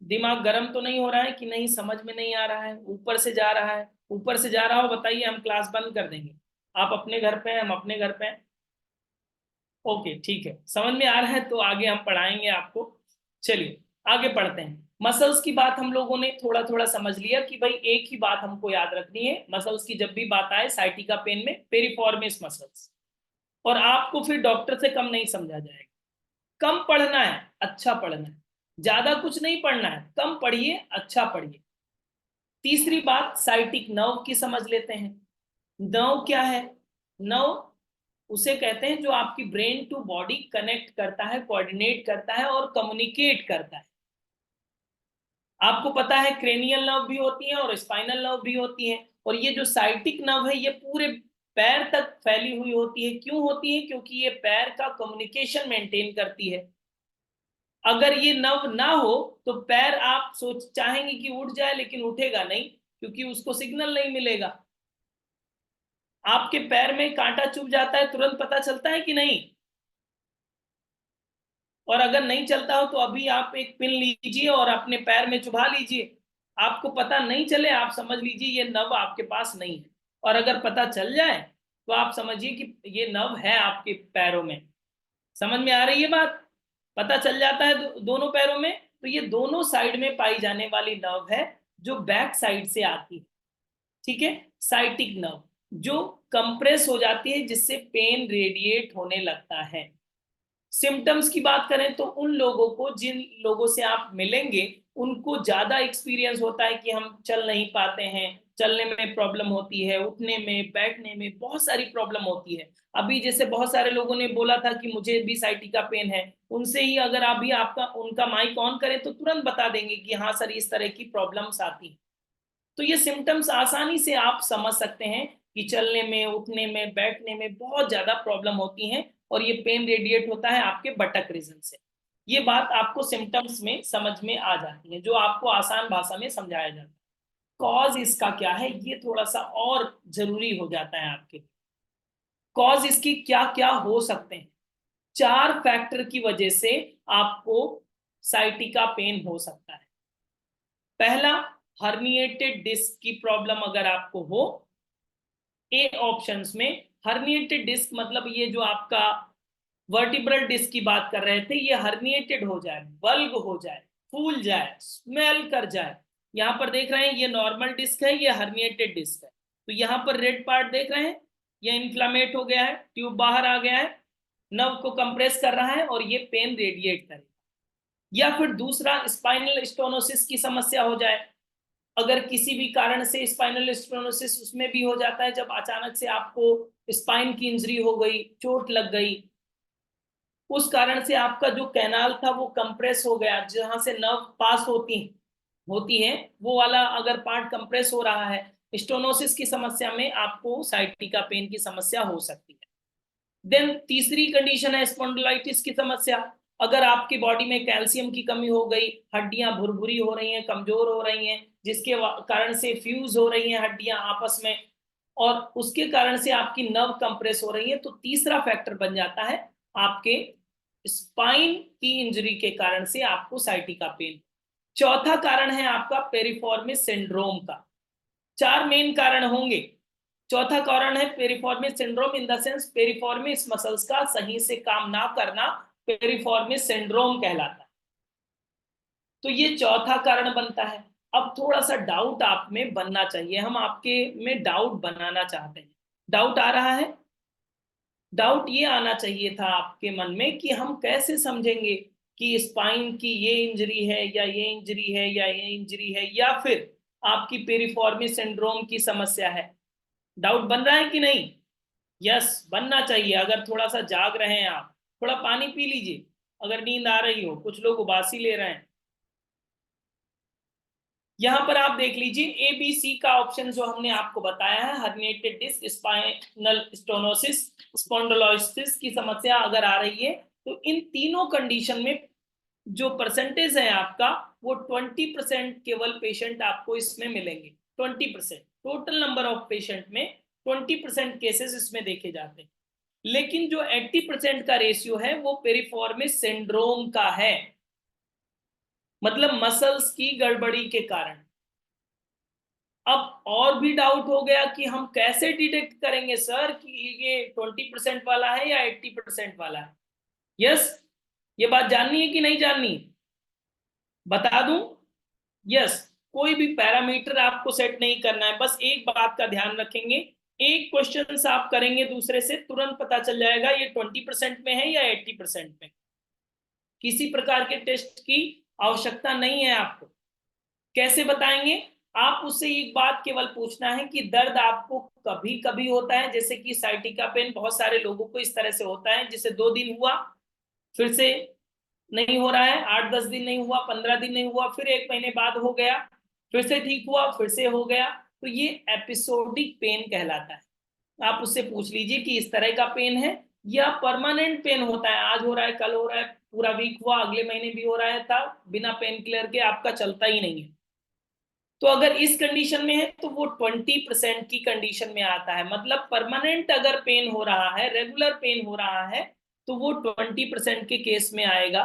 दिमाग गर्म तो नहीं हो रहा है कि नहीं समझ में नहीं आ रहा है? ऊपर से जा रहा है? ऊपर से जा रहा हो बताइए, हम क्लास बंद कर देंगे। आप अपने घर पे हैं, हम अपने घर पे हैं। ओके ठीक है, समझ में आ रहा है तो आगे हम पढ़ाएंगे आपको। चलिए आगे पढ़ते हैं। मसल्स की बात हम लोगों ने थोड़ा थोड़ा समझ लिया कि भाई एक ही बात हमको याद रखनी है, मसल्स की जब भी बात आए साइटिका पेन में पेरिफॉर्मिस मसल्स। और आपको फिर डॉक्टर से कम नहीं समझा जाएगा। कम पढ़ना है, अच्छा पढ़ना है, ज्यादा कुछ नहीं पढ़ना है, कम पढ़िए, अच्छा पढ़िए। तीसरी बात साइटिक नर्व की समझ लेते हैं। नर्व क्या है? नर्व उसे कहते हैं जो आपकी ब्रेन टू बॉडी कनेक्ट करता है, कोऑर्डिनेट करता है और कम्युनिकेट करता है। आपको पता है क्रेनियल नर्व भी होती है और स्पाइनल नर्व भी होती है, और ये जो साइटिक नर्व है ये पूरे पैर तक फैली हुई होती है। क्यों होती है? क्योंकि ये पैर का कम्युनिकेशन मेंटेन करती है। अगर ये नर्व ना हो तो पैर आप सोच चाहेंगे कि उठ जाए लेकिन उठेगा नहीं, क्योंकि उसको सिग्नल नहीं मिलेगा। आपके पैर में कांटा चुभ जाता है तुरंत पता चलता है कि नहीं? और अगर नहीं चलता हो तो अभी आप एक पिन लीजिए और अपने पैर में चुभा लीजिए, आपको पता नहीं चले आप समझ लीजिए ये नर्व आपके पास नहीं है। और अगर पता चल जाए तो आप समझिए कि ये नर्व है आपके पैरों में। समझ में आ रही है बात? पता चल जाता है दोनों पैरों में, तो ये दोनों साइड में पाई जाने वाली नर्व है जो बैक साइड से आती है। ठीक है, साइटिक नर्व जो कंप्रेस हो जाती है जिससे पेन रेडिएट होने लगता है। सिम्टम्स की बात करें तो उन लोगों को, जिन लोगों से आप मिलेंगे उनको ज्यादा एक्सपीरियंस होता है कि हम चल नहीं पाते हैं, चलने में प्रॉब्लम होती है, उठने में, बैठने में बहुत सारी प्रॉब्लम होती है। अभी जैसे बहुत सारे लोगों ने बोला था कि मुझे भी साइटिका पेन है, उनसे ही अगर अभी आपका उनका माइक ऑन करें तो तुरंत बता देंगे कि हाँ सर इस तरह की प्रॉब्लम्स आती है। तो ये सिम्टम्स आसानी से आप समझ सकते हैं कि चलने में, उठने में, बैठने में बहुत ज्यादा प्रॉब्लम होती है, और ये पेन रेडिएट होता है आपके बटक रीजन से। ये बात आपको सिम्टम्स में समझ में आ जाती है, जो आपको आसान भाषा में समझाया जाता है। कॉज इसका क्या है ये थोड़ा सा और जरूरी हो जाता है आपके लिए। कॉज इसकी क्या क्या हो सकते हैं? चार फैक्टर की वजह से आपको साइटिका पेन हो सकता है। पहला, हर्निएटेड डिस्क की प्रॉब्लम अगर आपको हो। ए ऑप्शंस में हर्निएटेड डिस्क मतलब ये जो आपका वर्टिब्रल डिस्क की बात कर रहे थे, ये हर्निएटेड हो जाए, बल्ग हो जाए, फूल जाए, स्मेल कर जाए। यहाँ पर देख रहे हैं ये नॉर्मल डिस्क है, ये हर्निएटेड डिस्क है। तो यहाँ पर रेड पार्ट देख रहे हैं, ये इन्फ्लामेट हो गया है, ट्यूब बाहर आ गया है, नर्व को कंप्रेस कर रहा है और ये पेन रेडिएट करेगा। या फिर दूसरा स्पाइनल स्टोनोसिस की समस्या हो जाए, अगर किसी भी कारण से स्पाइनल स्टोनोसिस उसमें भी हो जाता है, जब अचानक से आपको स्पाइन की इंजरी हो गई, चोट लग गई, उस कारण से आपका जो कैनाल था वो कंप्रेस हो गया, जहां से नर्व पास होती है वो वाला अगर पार्ट कंप्रेस हो रहा है, स्टोनोसिस की समस्या में आपको साइटिका पेन की समस्या हो सकती है। देन तीसरी कंडीशन है स्पॉन्डिलाइटिस की समस्या। अगर आपकी बॉडी में कैल्शियम की कमी हो गई, हड्डियां भुरभुरी हो रही हैं, कमजोर हो रही हैं, जिसके कारण से फ्यूज हो रही हैं हड्डियां आपस में, और उसके कारण से आपकी नर्व कंप्रेस हो रही है, तो तीसरा फैक्टर बन जाता है आपके स्पाइन की इंजरी के कारण से आपको साइटिका पेन। चौथा कारण है आपका पेरिफॉर्मिस सिंड्रोम का। चार मेन कारण होंगे। चौथा कारण है पेरिफॉर्मिस syndrome, in the sense पेरिफॉर्मिस muscles का सही से काम ना करना पेरिफॉर्मिस सिंड्रोम कहलाता है। तो ये चौथा कारण बनता है। अब थोड़ा सा डाउट आप में बनना चाहिए, हम आपके में डाउट बनाना चाहते हैं। डाउट आ रहा है? डाउट ये आना चाहिए था आपके मन में कि हम कैसे समझेंगे कि स्पाइन की ये इंजरी है या ये इंजरी है या ये इंजरी है, या फिर आपकी पेरिफॉर्मिस सिंड्रोम की समस्या है। डाउट बन रहा है कि नहीं? यस, बनना चाहिए। अगर थोड़ा सा जाग रहे हैं आप, थोड़ा पानी पी लीजिए, अगर नींद आ रही हो, कुछ लोग उबासी ले रहे हैं। यहां पर आप देख लीजिए ए बी सी का ऑप्शन जो हमने आपको बताया है, herniated disc, spinal stenosis, spondylosis की समस्या अगर आ रही है, तो इन तीनों कंडीशन में जो परसेंटेज है आपका, वो 20% केवल पेशेंट आपको इसमें मिलेंगे। 20% टोटल नंबर ऑफ पेशेंट में 20% केसेस इसमें देखे जाते हैं। लेकिन जो 80% का रेशियो है वो पेरिफॉर्मिस सिंड्रोम का है, मतलब मसल्स की गड़बड़ी के कारण। अब और भी डाउट हो गया कि हम कैसे डिटेक्ट करेंगे सर कि ये 20% वाला है या 80% वाला है। यस, ये बात जाननी है कि नहीं जाननी? बता दूं? यस, कोई भी पैरामीटर आपको सेट नहीं करना है, बस एक बात का ध्यान रखेंगे, एक क्वेश्चन आप करेंगे दूसरे से, तुरंत पता चल जाएगा ये 20% में है या 80% में। किसी प्रकार के टेस्ट की आवश्यकता नहीं है आपको। कैसे बताएंगे? आप उससे एक बात केवल पूछना है कि दर्द आपको कभी कभी होता है, जैसे कि साइटिका पेन बहुत सारे लोगों को इस तरह से होता है, जिसे 2 दिन हुआ, फिर से नहीं हो रहा है, 8-10 दिन नहीं हुआ, 15 दिन नहीं हुआ, फिर 1 महीने बाद हो गया, फिर से ठीक हुआ, फिर से हो गया, तो ये एपिसोडिक पेन कहलाता है। आप उससे पूछ लीजिए कि इस तरह का पेन है या परमानेंट पेन होता है, आज हो रहा है, कल हो रहा है, पूरा वीक हुआ, अगले महीने भी हो रहा है, था बिना पेन किलर के आपका चलता ही नहीं है। तो अगर इस कंडीशन में है तो वो 20% की कंडीशन में आता है, मतलब परमानेंट अगर पेन हो रहा है, रेगुलर पेन हो रहा है, तो वो 20% के केस में आएगा,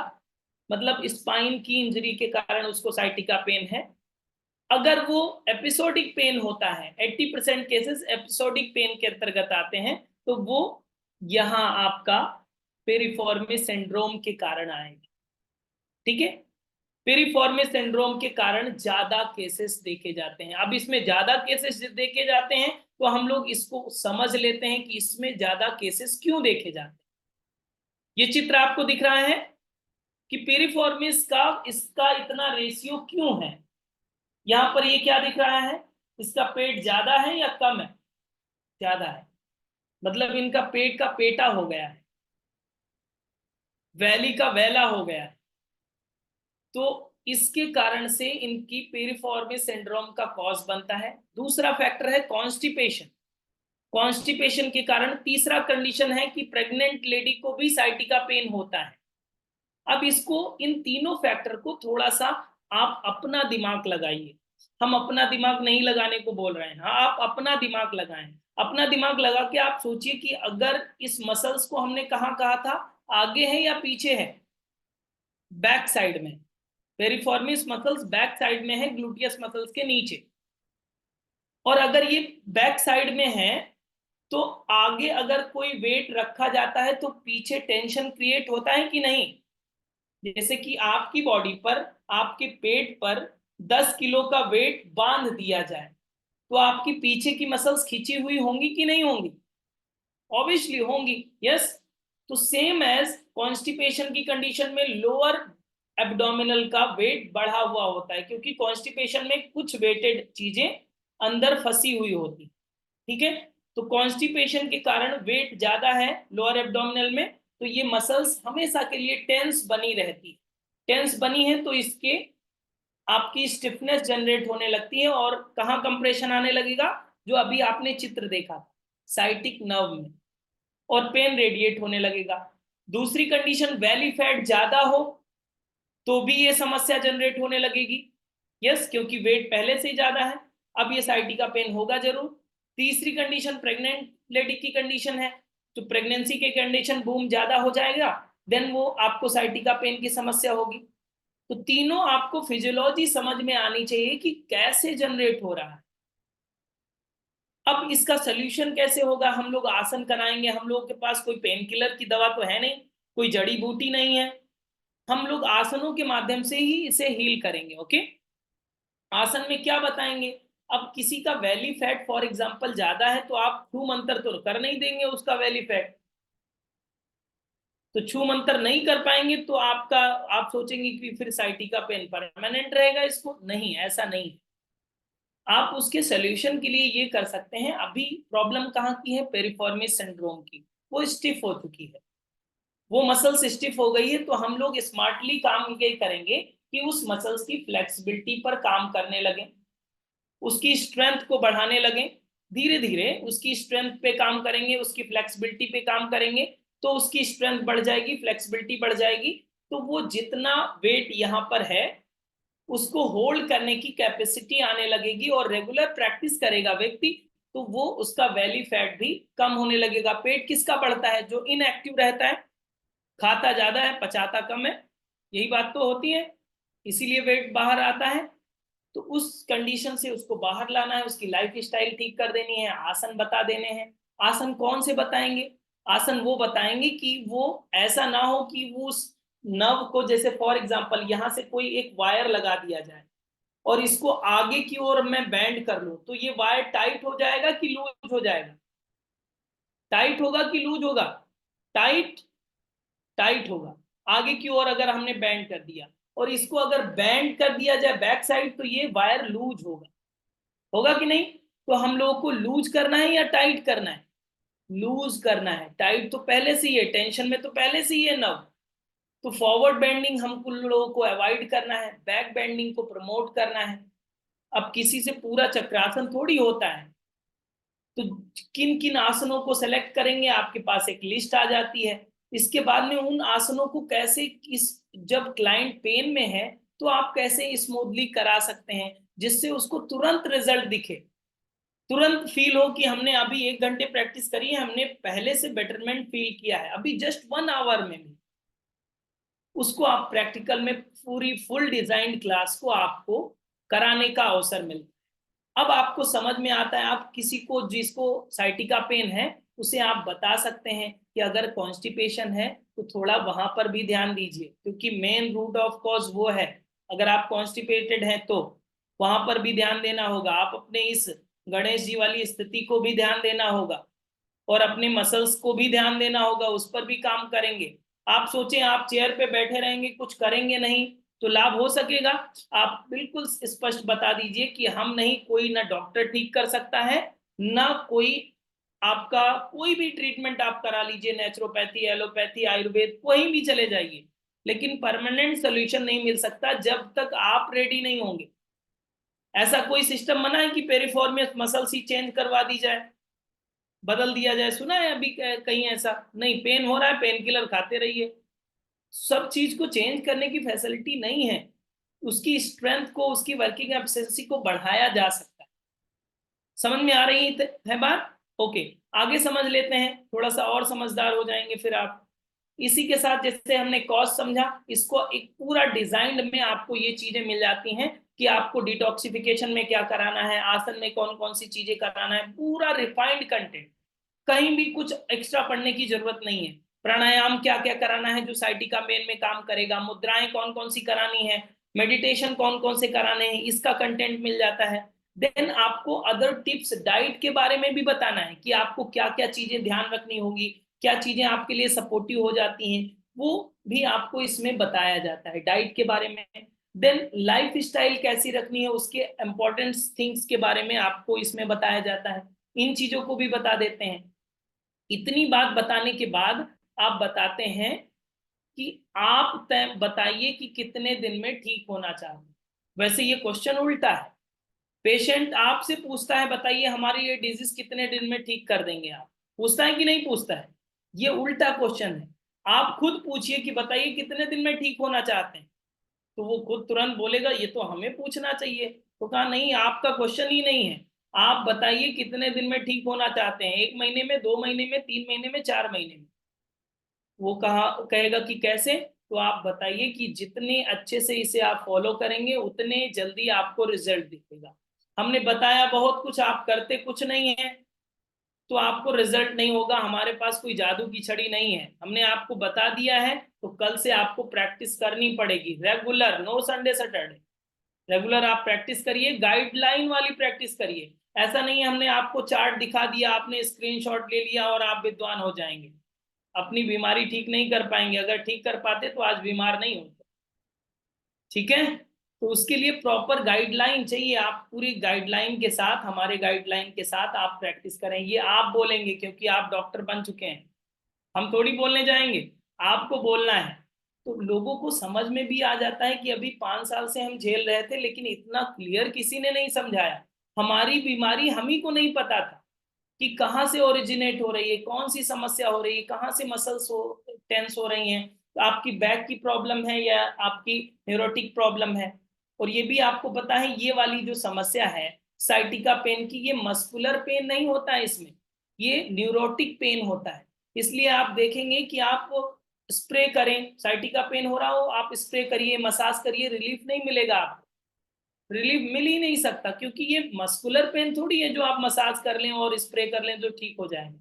मतलब स्पाइन की इंजरी के कारण उसको साइटिका पेन है। अगर वो एपिसोडिक पेन होता है, 80% केसेस एपिसोडिक पेन के अंतर्गत आते हैं, तो वो यहाँ आपका पेरिफॉर्मिस सिंड्रोम के कारण आएंगे। ठीक है, पेरिफॉर्मिस सिंड्रोम के कारण ज्यादा केसेस देखे जाते हैं। अब इसमें ज्यादा केसेस देखे जाते हैं तो हम लोग इसको समझ लेते हैं कि इसमें ज्यादा केसेस क्यों देखे जाते हैं। ये चित्र आपको दिख रहा है कि पेरिफॉर्मिस का इसका इतना रेशियो क्यों है। यहां पर ये क्या दिख रहा है, इसका पेट ज्यादा है या कम है? ज्यादा है, मतलब इनका पेट का पेटा हो गया है, वैली का वैला हो गया है। तो इसके कारण से इनकी पेरिफॉर्मिस सिंड्रोम का कॉज बनता है। दूसरा फैक्टर है कॉन्स्टिपेशन। कॉन्स्टिपेशन के कारण तीसरा कंडीशन है कि प्रेग्नेंट लेडी को भी साइटिका पेन होता है। अब इसको, इन तीनों फैक्टर को थोड़ा सा आप अपना दिमाग लगाइए। हम अपना दिमाग नहीं लगाने को बोल रहे हैं, हाँ आप अपना दिमाग लगाएं। अपना दिमाग लगा के आप सोचिए कि अगर इस मसल्स को हमने कहाँ कहा था, आगे है या पीछे है? बैक साइड में। पेरिफॉर्मिस मसल्स बैक साइड में है, ग्लूटियस मसल्स के नीचे। और अगर ये बैक साइड में है तो आगे अगर कोई वेट रखा जाता है तो पीछे टेंशन क्रिएट होता है कि नहीं? जैसे कि आपकी बॉडी पर, आपके पेट पर 10 किलो का वेट बांध दिया जाए, तो आपकी पीछे की मसल्स खींची हुई होंगी कि नहीं होंगी? ऑब्वियसली होंगी, यस। तो सेम एज कॉन्स्टिपेशन की कंडीशन में लोअर एब्डोमिनल का वेट बढ़ा हुआ होता है, क्योंकि कॉन्स्टिपेशन में कुछ वेटेड चीजें अंदर फंसी हुई होती, ठीक है। तो कॉन्स्टिपेशन के कारण वेट ज्यादा है लोअर एब्डोमिनल में, तो ये मसल्स हमेशा के लिए टेंस बनी रहती है। टेंस बनी है तो इसके आपकी स्टिफनेस जनरेट होने लगती है, और कहाँ कंप्रेशन आने लगेगा? जो अभी आपने चित्र देखा, साइटिक नर्व में, और पेन रेडिएट होने लगेगा। दूसरी कंडीशन, वैली फैट ज्यादा हो तो भी ये समस्या जनरेट होने लगेगी, यस, क्योंकि वेट पहले से ही ज्यादा है, अब ये साइटिका पेन होगा जरूर। तीसरी कंडीशन प्रेग्नेंट लेडी की कंडीशन है, तो प्रेगनेंसी के कंडीशन बूम ज्यादा हो जाएगा, देन वो आपको साइटिका पेन की समस्या होगी। तो तीनों आपको फिजियोलॉजी समझ में आनी चाहिए कि कैसे जनरेट हो रहा है। अब इसका सोल्यूशन कैसे होगा? हम लोग आसन कराएंगे, हम लोगों के पास कोई पेन किलर की दवा तो है नहीं, कोई जड़ी बूटी नहीं है, हम लोग आसनों के माध्यम से ही इसे हील करेंगे, ओके। आसन में क्या बताएंगे? अब किसी का वैली फैट फॉर एग्जांपल ज्यादा है, तो आप छू मंतर तो कर नहीं देंगे उसका वैली फैट, तो छू मंतर नहीं कर पाएंगे तो आपका, आप सोचेंगे कि फिर साइटिका पेन परमानेंट रहेगा, इसको नहीं, ऐसा नहीं। आप उसके सोल्यूशन के लिए ये कर सकते हैं। अभी प्रॉब्लम कहाँ की है? पेरिफॉर्मिस सिंड्रोम की, वो स्टिफ हो चुकी है, वो मसल्स स्टिफ हो गई है, तो हम लोग स्मार्टली काम ये करेंगे कि उस मसल्स की फ्लेक्सिबिलिटी पर काम करने लगे, उसकी स्ट्रेंथ को बढ़ाने लगे, धीरे धीरे उसकी स्ट्रेंथ पे काम करेंगे, उसकी फ्लेक्सिबिलिटी पे काम करेंगे, तो उसकी स्ट्रेंथ बढ़ जाएगी, फ्लेक्सिबिलिटी बढ़ जाएगी, तो वो जितना वेट यहाँ पर है उसको होल्ड करने की कैपेसिटी आने लगेगी, और रेगुलर प्रैक्टिस करेगा व्यक्ति तो वो उसका वैली फैट भी कम होने लगेगा। पेट किसका बढ़ता है? जो इनएक्टिव रहता है, खाता ज्यादा है पचाता कम है, यही बात तो होती है, इसीलिए वेट बाहर आता है। तो उस कंडीशन से उसको बाहर लाना है, उसकी लाइफ स्टाइल ठीक कर देनी है, आसन बता देने हैं। आसन कौन से बताएंगे? आसन वो बताएंगे कि वो ऐसा ना हो कि वो उस नर्व को, जैसे फॉर एग्जांपल यहाँ से कोई एक वायर लगा दिया जाए और इसको आगे की ओर मैं बैंड कर लूं, तो ये वायर टाइट हो जाएगा कि लूज हो जाएगा? टाइट होगा कि लूज होगा? टाइट, टाइट होगा। आगे की ओर अगर हमने बैंड कर दिया, और इसको अगर बैंड कर दिया जाए बैक साइड, तो ये वायर लूज होगा, होगा कि नहीं? तो हम लोगों को लूज करना है या टाइट करना है? लूज करना है। टाइट तो पहले से ही है, टेंशन में तो पहले से ही है नव। तो फॉरवर्ड बेंडिंग हमको लोगों को अवॉइड करना है, बैक बेंडिंग को प्रमोट करना है। अब किसी से पूरा चक्रासन थोड़ी होता है, तो किन किन आसनों को सेलेक्ट करेंगे, आपके पास एक लिस्ट आ जाती है। इसके बाद में उन आसनों को कैसे, इस जब क्लाइंट पेन में है तो आप कैसे स्मूथली करा सकते हैं जिससे उसको तुरंत रिजल्ट दिखे, तुरंत फील हो कि हमने अभी 1 घंटे प्रैक्टिस करी है, हमने पहले से बेटरमेंट फील किया है, अभी जस्ट 1 आवर में भी उसको आप प्रैक्टिकल में पूरी फुल डिजाइन क्लास को आपको कराने का अवसर मिलता है। अब आपको समझ में आता है, आप किसी को जिसको साइटिका पेन है उसे आप बता सकते हैं कि अगर कॉन्स्टिपेशन है तो थोड़ा वहां पर भी ध्यान दीजिए, क्योंकि मेन रूट ऑफ कॉज वो है। अगर आप कॉन्स्टिपेटेड हैं तो वहां पर भी ध्यान देना होगा, आप अपने इस गणेश जी वाली स्थिति को भी ध्यान देना होगा, और अपने मसल्स को भी ध्यान देना होगा, उस पर भी काम करेंगे। आप सोचें आप चेयर पे बैठे रहेंगे कुछ करेंगे नहीं तो लाभ हो सकेगा? आप बिल्कुल स्पष्ट बता दीजिए कि हम नहीं, कोई ना डॉक्टर ठीक कर सकता है, ना कोई आपका कोई भी ट्रीटमेंट आप करा लीजिए, नेचुरोपैथी, एलोपैथी, आयुर्वेद, कोई भी चले जाइए, लेकिन परमानेंट सोल्यूशन नहीं मिल सकता जब तक आप रेडी नहीं होंगे। ऐसा कोई सिस्टम बना है कि पेरिफॉर्मियस मसल्स ही चेंज करवा दी जाए, बदल दिया जाए? सुना है अभी कहीं ऐसा? नहीं, पेन हो रहा है पेन किलर खाते रहिए, सब चीज को चेंज करने की फैसिलिटी नहीं है। उसकी स्ट्रेंथ को, उसकी वर्किंग एफिशिएंसी को बढ़ाया जा सकता है। समझ में आ रही है बात? ओके, आगे समझ लेते हैं, थोड़ा सा और समझदार हो जाएंगे फिर आप। इसी के साथ जैसे हमने कॉस्ट समझा, इसको एक पूरा डिजाइन में आपको ये चीजें मिल जाती हैं कि आपको डिटॉक्सिफिकेशन में क्या कराना है, आसन में कौन कौन सी चीजें कराना है, पूरा रिफाइंड कंटेंट, कहीं भी कुछ एक्स्ट्रा पढ़ने की जरूरत नहीं है। प्राणायाम क्या क्या कराना है जो साइटिका पेन में काम करेगा, मुद्राएं कौन कौन सी करानी है, मेडिटेशन कौन कौन से कराने हैं, इसका कंटेंट मिल जाता है। देन आपको अदर टिप्स डाइट के बारे में भी बताना है कि आपको क्या क्या चीजें ध्यान रखनी होगी, क्या चीजें आपके लिए सपोर्टिव हो जाती हैं, वो भी आपको इसमें बताया जाता है डाइट के बारे में। देन लाइफ स्टाइल कैसी रखनी है उसके इंपॉर्टेंट थिंग्स के बारे में आपको इसमें बताया जाता है, इन चीजों को भी बता देते हैं। इतनी बात बताने के बाद आप बताते हैं कि आप तय बताइए कि कितने दिन में ठीक होना चाहिए। वैसे ये क्वेश्चन उल्टा है, पेशेंट आपसे पूछता है बताइए हमारी ये डिजीज कितने दिन में ठीक कर देंगे आप, पूछता है कि नहीं पूछता है, ये उल्टा क्वेश्चन है। आप खुद पूछिए कि बताइए कितने दिन में ठीक होना चाहते हैं, तो वो खुद तुरंत बोलेगा ये तो हमें पूछना चाहिए। तो कहा नहीं, आपका क्वेश्चन ही नहीं है, आप बताइए कितने दिन में ठीक होना चाहते हैं, 1 महीने में, 2 महीने में, 3 महीने में, 4 महीने में। वो कहेगा कि कैसे, तो आप बताइए कि जितने अच्छे से इसे आप फॉलो करेंगे उतने जल्दी आपको रिजल्ट दिखेगा। हमने बताया बहुत कुछ, आप करते कुछ नहीं है तो आपको रिजल्ट नहीं होगा। हमारे पास कोई जादू की छड़ी नहीं है, हमने आपको बता दिया है तो कल से आपको प्रैक्टिस करनी पड़ेगी regular, no Sunday Saturday. Regular आप प्रैक्टिस करिए, गाइडलाइन वाली प्रैक्टिस करिए। ऐसा नहीं है हमने आपको चार्ट दिखा दिया, आपने स्क्रीनशॉट ले लिया और आप विद्वान हो जाएंगे। अपनी बीमारी ठीक नहीं कर पाएंगे, अगर ठीक कर पाते तो आज बीमार नहीं होते। ठीक है, तो उसके लिए प्रॉपर गाइडलाइन चाहिए, आप पूरी गाइडलाइन के साथ, हमारे गाइडलाइन के साथ आप प्रैक्टिस करें। ये आप बोलेंगे क्योंकि आप डॉक्टर बन चुके हैं, हम थोड़ी बोलने जाएंगे, आपको बोलना है। तो लोगों को समझ में भी आ जाता है कि अभी 5 साल से हम झेल रहे थे लेकिन इतना क्लियर किसी ने नहीं समझाया। हमारी बीमारी हम ही को नहीं पता था कि कहाँ से ओरिजिनेट हो रही है, कौन सी समस्या हो रही है, कहाँ से मसल्स टेंस हो रही हैं, तो आपकी बैक की प्रॉब्लम है या आपकी न्यूरोटिक प्रॉब्लम है। और ये भी आपको पता है ये वाली जो समस्या है साइटिका पेन की, ये मस्कुलर पेन नहीं होता है इसमें, ये न्यूरोटिक पेन होता है। इसलिए आप देखेंगे कि आप स्प्रे करें, साइटिका पेन हो रहा हो आप स्प्रे करिए, मसाज करिए, रिलीफ नहीं मिलेगा आपको, रिलीफ मिल ही नहीं सकता, क्योंकि ये मस्कुलर पेन थोड़ी है जो आप मसाज कर लें और स्प्रे कर लें तो ठीक हो जाएगा।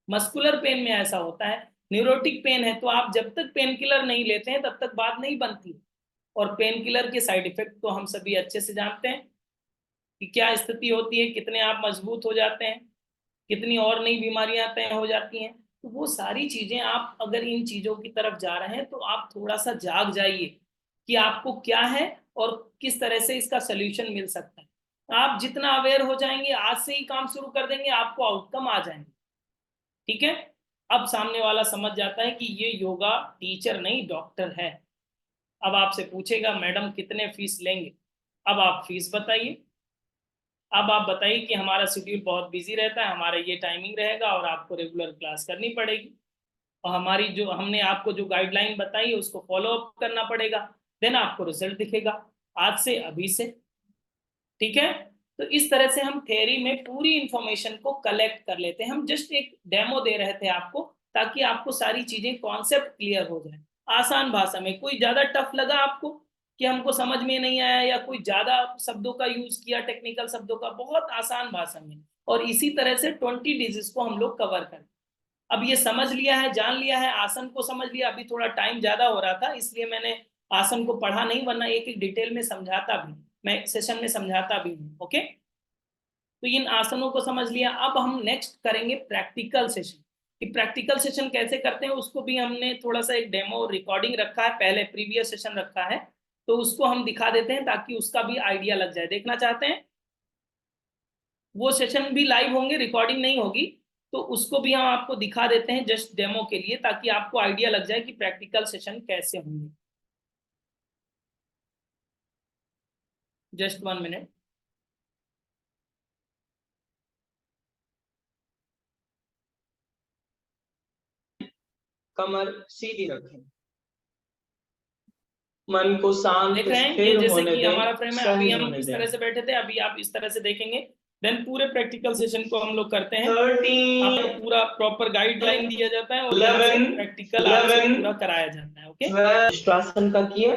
मस्कुलर पेन में ऐसा होता है। न्यूरोटिक पेन है तो आप जब तक पेन किलर नहीं लेते हैं तब तक बात नहीं बनती। और पेन किलर के साइड इफेक्ट तो हम सभी अच्छे से जानते हैं कि क्या स्थिति होती है, कितने आप मजबूत हो जाते हैं, कितनी और नई बीमारियां तय हो जाती हैं। तो वो सारी चीजें, आप अगर इन चीजों की तरफ जा रहे हैं तो आप थोड़ा सा जाग जाइए कि आपको क्या है और किस तरह से इसका सोल्यूशन मिल सकता है। आप जितना अवेयर हो जाएंगे, आज से ही काम शुरू कर देंगे, आपको आउटकम आ जाएंगे। ठीक है, अब सामने वाला समझ जाता है कि ये योगा टीचर नहीं डॉक्टर है। अब आपसे पूछेगा मैडम कितने फीस लेंगे, अब आप फीस बताइए। अब आप बताइए कि हमारा शेड्यूल बहुत बिजी रहता है, हमारा ये टाइमिंग रहेगा और आपको रेगुलर क्लास करनी पड़ेगी और हमारी जो हमने आपको जो गाइडलाइन बताई है उसको फॉलो अप करना पड़ेगा, देन आपको रिजल्ट दिखेगा आज से, अभी से। ठीक है, तो इस तरह से हम थ्योरी में पूरी इंफॉर्मेशन को कलेक्ट कर लेते हैं। हम जस्ट एक डेमो दे रहे थे आपको ताकि आपको सारी चीजें कॉन्सेप्ट क्लियर हो जाए आसान भाषा में। कोई ज्यादा टफ लगा आपको कि हमको समझ में नहीं आया या कोई ज्यादा शब्दों का यूज किया, टेक्निकल शब्दों का, बहुत आसान भाषा में। और इसी तरह से 20 डिजीज को हम लोग कवर करें। अब ये समझ लिया है, जान लिया है, आसन को समझ लिया। अभी थोड़ा टाइम ज्यादा हो रहा था इसलिए मैंने आसन को पढ़ा नहीं, वरना एक एक डिटेल में समझाता भी, मैं सेशन में समझाता भी हूँ। ओके, तो इन आसनों को समझ लिया। अब हम नेक्स्ट करेंगे प्रैक्टिकल सेशन। कि प्रैक्टिकल सेशन कैसे करते हैं उसको भी हमने थोड़ा सा एक डेमो रिकॉर्डिंग रखा है, पहले प्रीवियस सेशन रखा है, तो उसको हम दिखा देते हैं ताकि उसका भी आइडिया लग जाए। देखना चाहते हैं? वो सेशन भी लाइव होंगे, रिकॉर्डिंग नहीं होगी, तो उसको भी हम आपको दिखा देते हैं जस्ट डेमो के लिए, ताकि आपको आइडिया लग जाए कि प्रैक्टिकल सेशन कैसे होंगे। Just 1 minute. कमर सीधी रखें, मन को शांत देख रहे हैं ये स्थिर जैसे होने कि दें, हमारा फ्रेम है, अभी सहज हम होने इस दें। तरह से बैठे थे, अभी आप इस तरह से देखेंगे। देन पूरे प्रैक्टिकल सेशन को हम लोग करते हैं, 13, आपको पूरा प्रॉपर गाइडलाइन दिया जाता है और 11, प्रैक्टिकल आपसे पूरा कराया जाता है। ओके, विश्वासन का किया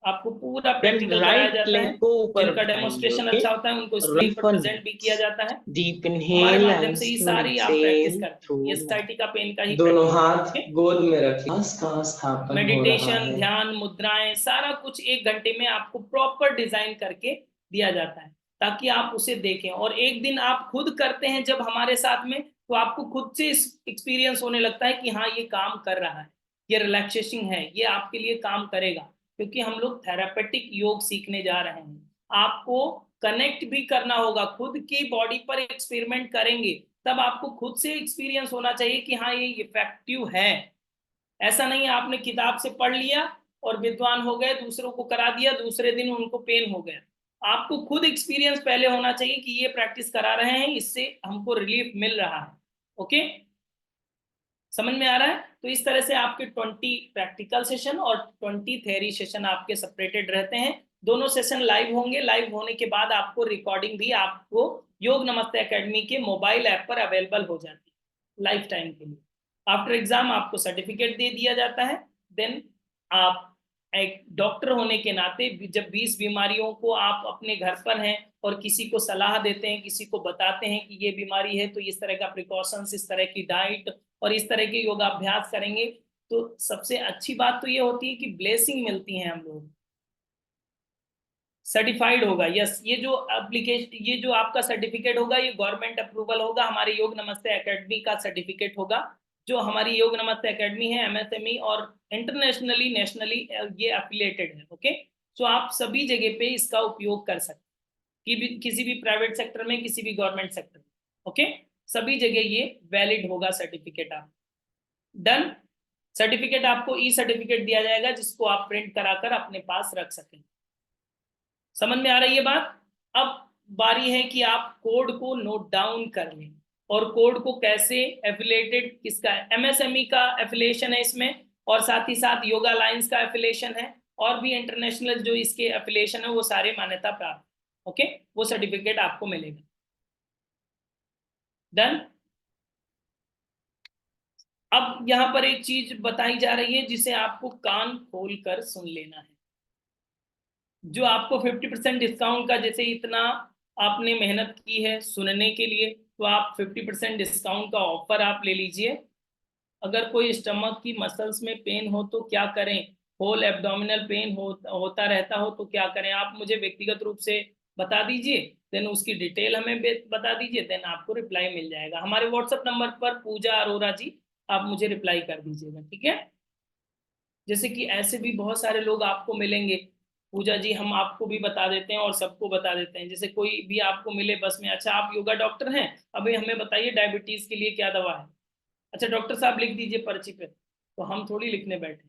आपको पूरा Then प्रैक्टिकल कराया right जाता है। leg को ऊपर जिनका उठाएंगे, डेमोन्स्ट्रेशन okay? अच्छा होता है उनको स्क्रीन Right पर one. प्रेजेंट भी किया जाता है। Deep हमारे inhale माध्यम and से ये slow सारी आप प्रैक्टिस exhale करते हैं। through ये mouth. साइटिका पेन का ही दोनों प्रैक्टिस हाथ करते हैं। गोद में रखिए। सांस का स्थापन हो रहा मेडिटेशन, है। ध्यान, मुद्राएं, सारा कुछ 1 घंटे में आपको प्रॉपर डिजाइन करके दिया जाता है ताकि आप उसे देखें। और एक दिन आप खुद करते हैं जब हमारे साथ में, तो आपको खुद से एक्सपीरियंस होने लगता है कि हाँ ये काम कर रहा है, ये रिलैक्सेशन है, ये आपके लिए काम करेगा। क्योंकि हम लोग थेरापेटिक योग सीखने जा रहे हैं। आपको कनेक्ट भी करना होगा, खुद की बॉडी पर एक्सपेरिमेंट करेंगे तब आपको खुद से एक्सपीरियंस होना चाहिए कि हाँ ये इफेक्टिव है। ऐसा नहीं है आपने किताब से पढ़ लिया और विद्वान हो गए, दूसरों को करा दिया, दूसरे दिन उनको पेन हो गया। आपको खुद एक्सपीरियंस पहले होना चाहिए कि ये प्रैक्टिस करा रहे हैं, इससे हमको रिलीफ मिल रहा है। ओके, समझ में आ रहा है? तो इस तरह से आपके 20 प्रैक्टिकल सेशन और 20 थ्योरी सेशन आपके सेपरेटेड रहते हैं। दोनों सेशन लाइव होंगे। लाइव होने के बाद आपको रिकॉर्डिंग भी आपको योग नमस्ते एकेडमी के मोबाइल ऐप पर अवेलेबल हो जाती है लाइफ टाइम के लिए। आफ्टर एग्जाम आपको सर्टिफिकेट दे दिया जाता है। देन आप एक डॉक्टर होने के नाते जब 20 बीमारियों को आप अपने घर पर हैं और किसी को सलाह देते हैं, किसी को बताते हैं कि ये बीमारी है तो इस तरह का प्रिकॉशंस, इस तरह की डाइट और इस तरह के योगाभ्यास करेंगे, तो सबसे अच्छी बात तो ये होती है कि ब्लेसिंग मिलती है हम लोग। सर्टिफाइड होगा, यस, ये जो एप्लीकेशन, ये जो आपका सर्टिफिकेट होगा ये गवर्नमेंट अप्रूवल होगा, हमारे योग नमस्ते एकेडमी का सर्टिफिकेट होगा। जो हमारी योग नमस्ते एकेडमी है एमएसएमई और इंटरनेशनली नेशनली ये एफिलिएटेड है। ओके, तो आप सभी जगह पे इसका उपयोग कर सकते हैं, कि किसी भी प्राइवेट सेक्टर में, किसी भी गवर्नमेंट सेक्टर में। ओके, सभी जगह ये वैलिड होगा सर्टिफिकेट। आप डन। सर्टिफिकेट आपको ई सर्टिफिकेट दिया जाएगा जिसको आप प्रिंट कराकर अपने पास रख सकें। समझ में आ रही है बात? अब बारी है कि आप कोड को नोट डाउन कर लें। और कोड को कैसे, एफिलिएटेड किसका है, एमएसएमई का एफिलिएशन है इसमें, और साथ ही साथ योगा लाइंस का एफिलिएशन है, और भी इंटरनेशनल जो इसके एफिलिएशन है वो सारे मान्यता प्राप्त। ओके, वो सर्टिफिकेट आपको मिलेगा। डन। अब यहां पर एक चीज बताई जा रही है जिसे आपको कान खोल कर सुन लेना है। जो आपको 50% डिस्काउंट का, जैसे इतना आपने मेहनत की है सुनने के लिए, तो आप 50% डिस्काउंट का ऑफर आप ले लीजिए। अगर कोई स्टमक की मसल्स में पेन हो तो क्या करें, होल एब्डोमिनल पेन होता रहता हो तो क्या करें, आप मुझे व्यक्तिगत रूप से बता दीजिए। देन उसकी डिटेल हमें बता दीजिए, देन आपको रिप्लाई मिल जाएगा हमारे व्हाट्सएप नंबर पर, पूजा अरोरा जी, आप मुझे रिप्लाई कर दीजिएगा, ठीक है? जैसे कि ऐसे भी बहुत सारे लोग आपको मिलेंगे, पूजा जी हम आपको भी बता देते हैं और सबको बता देते हैं। जैसे कोई भी आपको मिले बस में, अच्छा आप योगा डॉक्टर हैं, अभी हमें बताइए डायबिटीज के लिए क्या दवा है। अच्छा डॉक्टर साहब लिख दीजिए पर्ची पे, तो हम थोड़ी लिखने बैठे,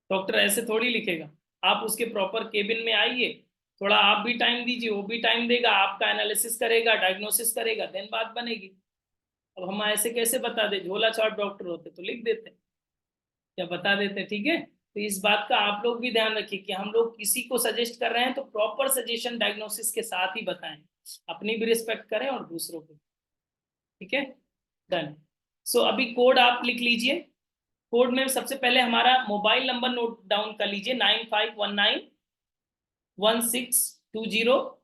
डॉक्टर ऐसे थोड़ी लिखेगा। आप उसके प्रॉपर केबिन में आइए, थोड़ा आप भी टाइम दीजिए, वो भी टाइम देगा, आपका एनालिसिस करेगा, डायग्नोसिस करेगा, देन बात बनेगी। अब हम ऐसे कैसे बता दे, झोला छाप डॉक्टर होते तो लिख देते या बता देते, ठीक है? तो इस बात का आप लोग भी ध्यान रखिए कि हम लोग किसी को सजेस्ट कर रहे हैं तो प्रॉपर सजेशन डायग्नोसिस के साथ ही बताएं, अपनी भी रिस्पेक्ट करें और दूसरों को, ठीक है? डन। सो अभी कोड आप लिख लीजिए। कोड में सबसे पहले हमारा मोबाइल नंबर नोट डाउन कर लीजिए, 95191620।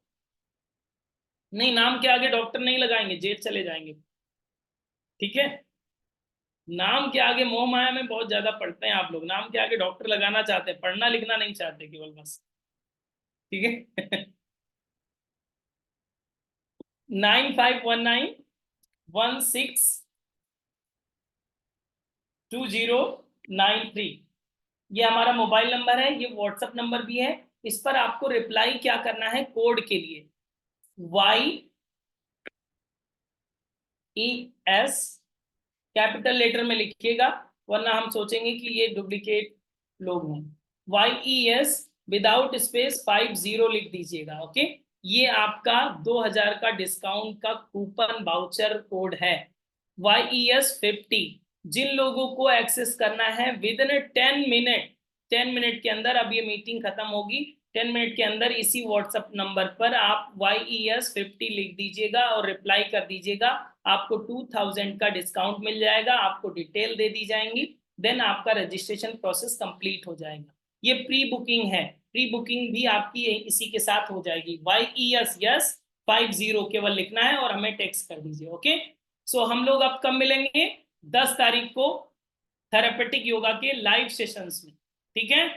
नहीं, नाम के आगे डॉक्टर नहीं लगाएंगे, जेल चले जाएंगे, ठीक है? नाम के आगे मोह माया में बहुत ज्यादा पढ़ते हैं आप लोग, नाम के आगे डॉक्टर लगाना चाहते हैं, पढ़ना लिखना नहीं चाहते केवल, बस, ठीक है? 9519162093, ये हमारा मोबाइल नंबर है, ये व्हाट्सएप नंबर भी है। इस पर आपको रिप्लाई क्या करना है कोड के लिए, YES कैपिटल लेटर में लिखिएगा, वरना हम सोचेंगे कि ये डुप्लीकेट लोग हैं। YES विदाउट स्पेस 50 लिख दीजिएगा। ओके, ये आपका 2000 का डिस्काउंट का कूपन वाउचर कोड है। YES 50 जिन लोगों को एक्सेस करना है विद इन 10 मिनट के अंदर, अब ये मीटिंग खत्म होगी, 10 मिनट के अंदर इसी व्हाट्सएप नंबर पर आप YES 50 लिख दीजिएगा और रिप्लाई कर दीजिएगा। आपको 2000 का डिस्काउंट मिल जाएगा, आपको डिटेल दे दी जाएंगी, देन आपका रजिस्ट्रेशन प्रोसेस कंप्लीट हो जाएगा। ये प्री बुकिंग है, प्री बुकिंग भी आपकी इसी के साथ हो जाएगी। YES 50 केवल लिखना है और हमें टेक्स्ट कर दीजिए। ओके, सो हम लोग अब कब मिलेंगे? 10 तारीख को थेरेपेटिक योगा के लाइव सेशंस में, ठीक है।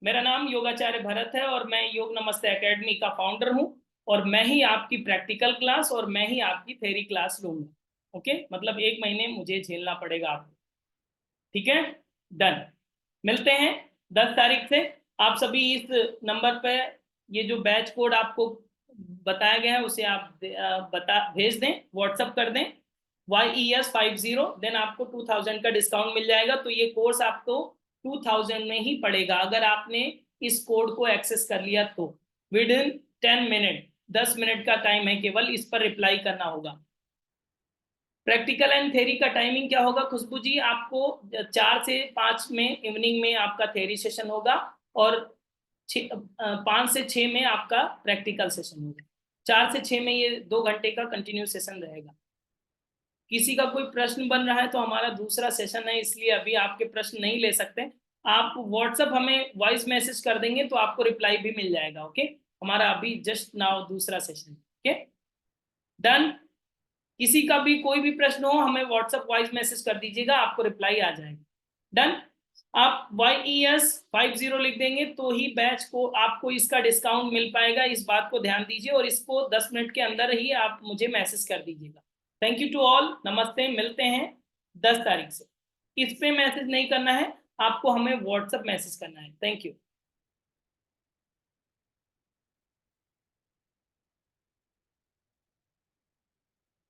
मेरा नाम योगाचार्य भरत है और मैं योग नमस्ते एकेडमी का फाउंडर हूं, और मैं ही आपकी प्रैक्टिकल क्लास और मैं ही आपकी थ्योरी क्लास लूंगा। ओके, मतलब 1 महीने मुझे झेलना पड़ेगा आपको, ठीक है। डन, मिलते हैं 10 तारीख से। आप सभी इस नंबर पे ये जो बैच कोड आपको बताया गया है उसे आप भेज दें, व्हाट्सअप कर दें, YES 50, देन आपको 2000 का डिस्काउंट मिल जाएगा। तो ये कोर्स आपको 2000 में ही पड़ेगा अगर आपने इस कोड को एक्सेस कर लिया तो। विद इन 10 मिनट, 10 मिनट का टाइम है केवल, इस पर रिप्लाई करना होगा। प्रैक्टिकल एंड थ्योरी का टाइमिंग क्या होगा खुशबू जी? आपको 4 से 5 में इवनिंग में आपका थ्योरी सेशन होगा, और 5 से 6 में आपका प्रैक्टिकल सेशन होगा। 4 से 6 में ये 2 घंटे का कंटिन्यू सेशन रहेगा। किसी का कोई प्रश्न बन रहा है तो हमारा दूसरा सेशन है, इसलिए अभी आपके प्रश्न नहीं ले सकते। आप व्हाट्सएप हमें वॉइस मैसेज कर देंगे तो आपको रिप्लाई भी मिल जाएगा। ओके, हमारा अभी जस्ट नाउ दूसरा सेशन। Okay, done. किसी का भी कोई भी प्रश्न हो हमें व्हाट्सएप वॉइस मैसेज कर दीजिएगा, आपको रिप्लाई आ जाएगा। डन। आप YES 50 लिख देंगे तो ही बैच को आपको इसका डिस्काउंट मिल पाएगा, इस बात को ध्यान दीजिए, और इसको 10 मिनट के अंदर ही आप मुझे मैसेज कर दीजिएगा। थैंक यू टू ऑल, नमस्ते, मिलते हैं 10 तारीख से। इस पे मैसेज नहीं करना है आपको, हमें व्हाट्सएप मैसेज करना है। Thank you.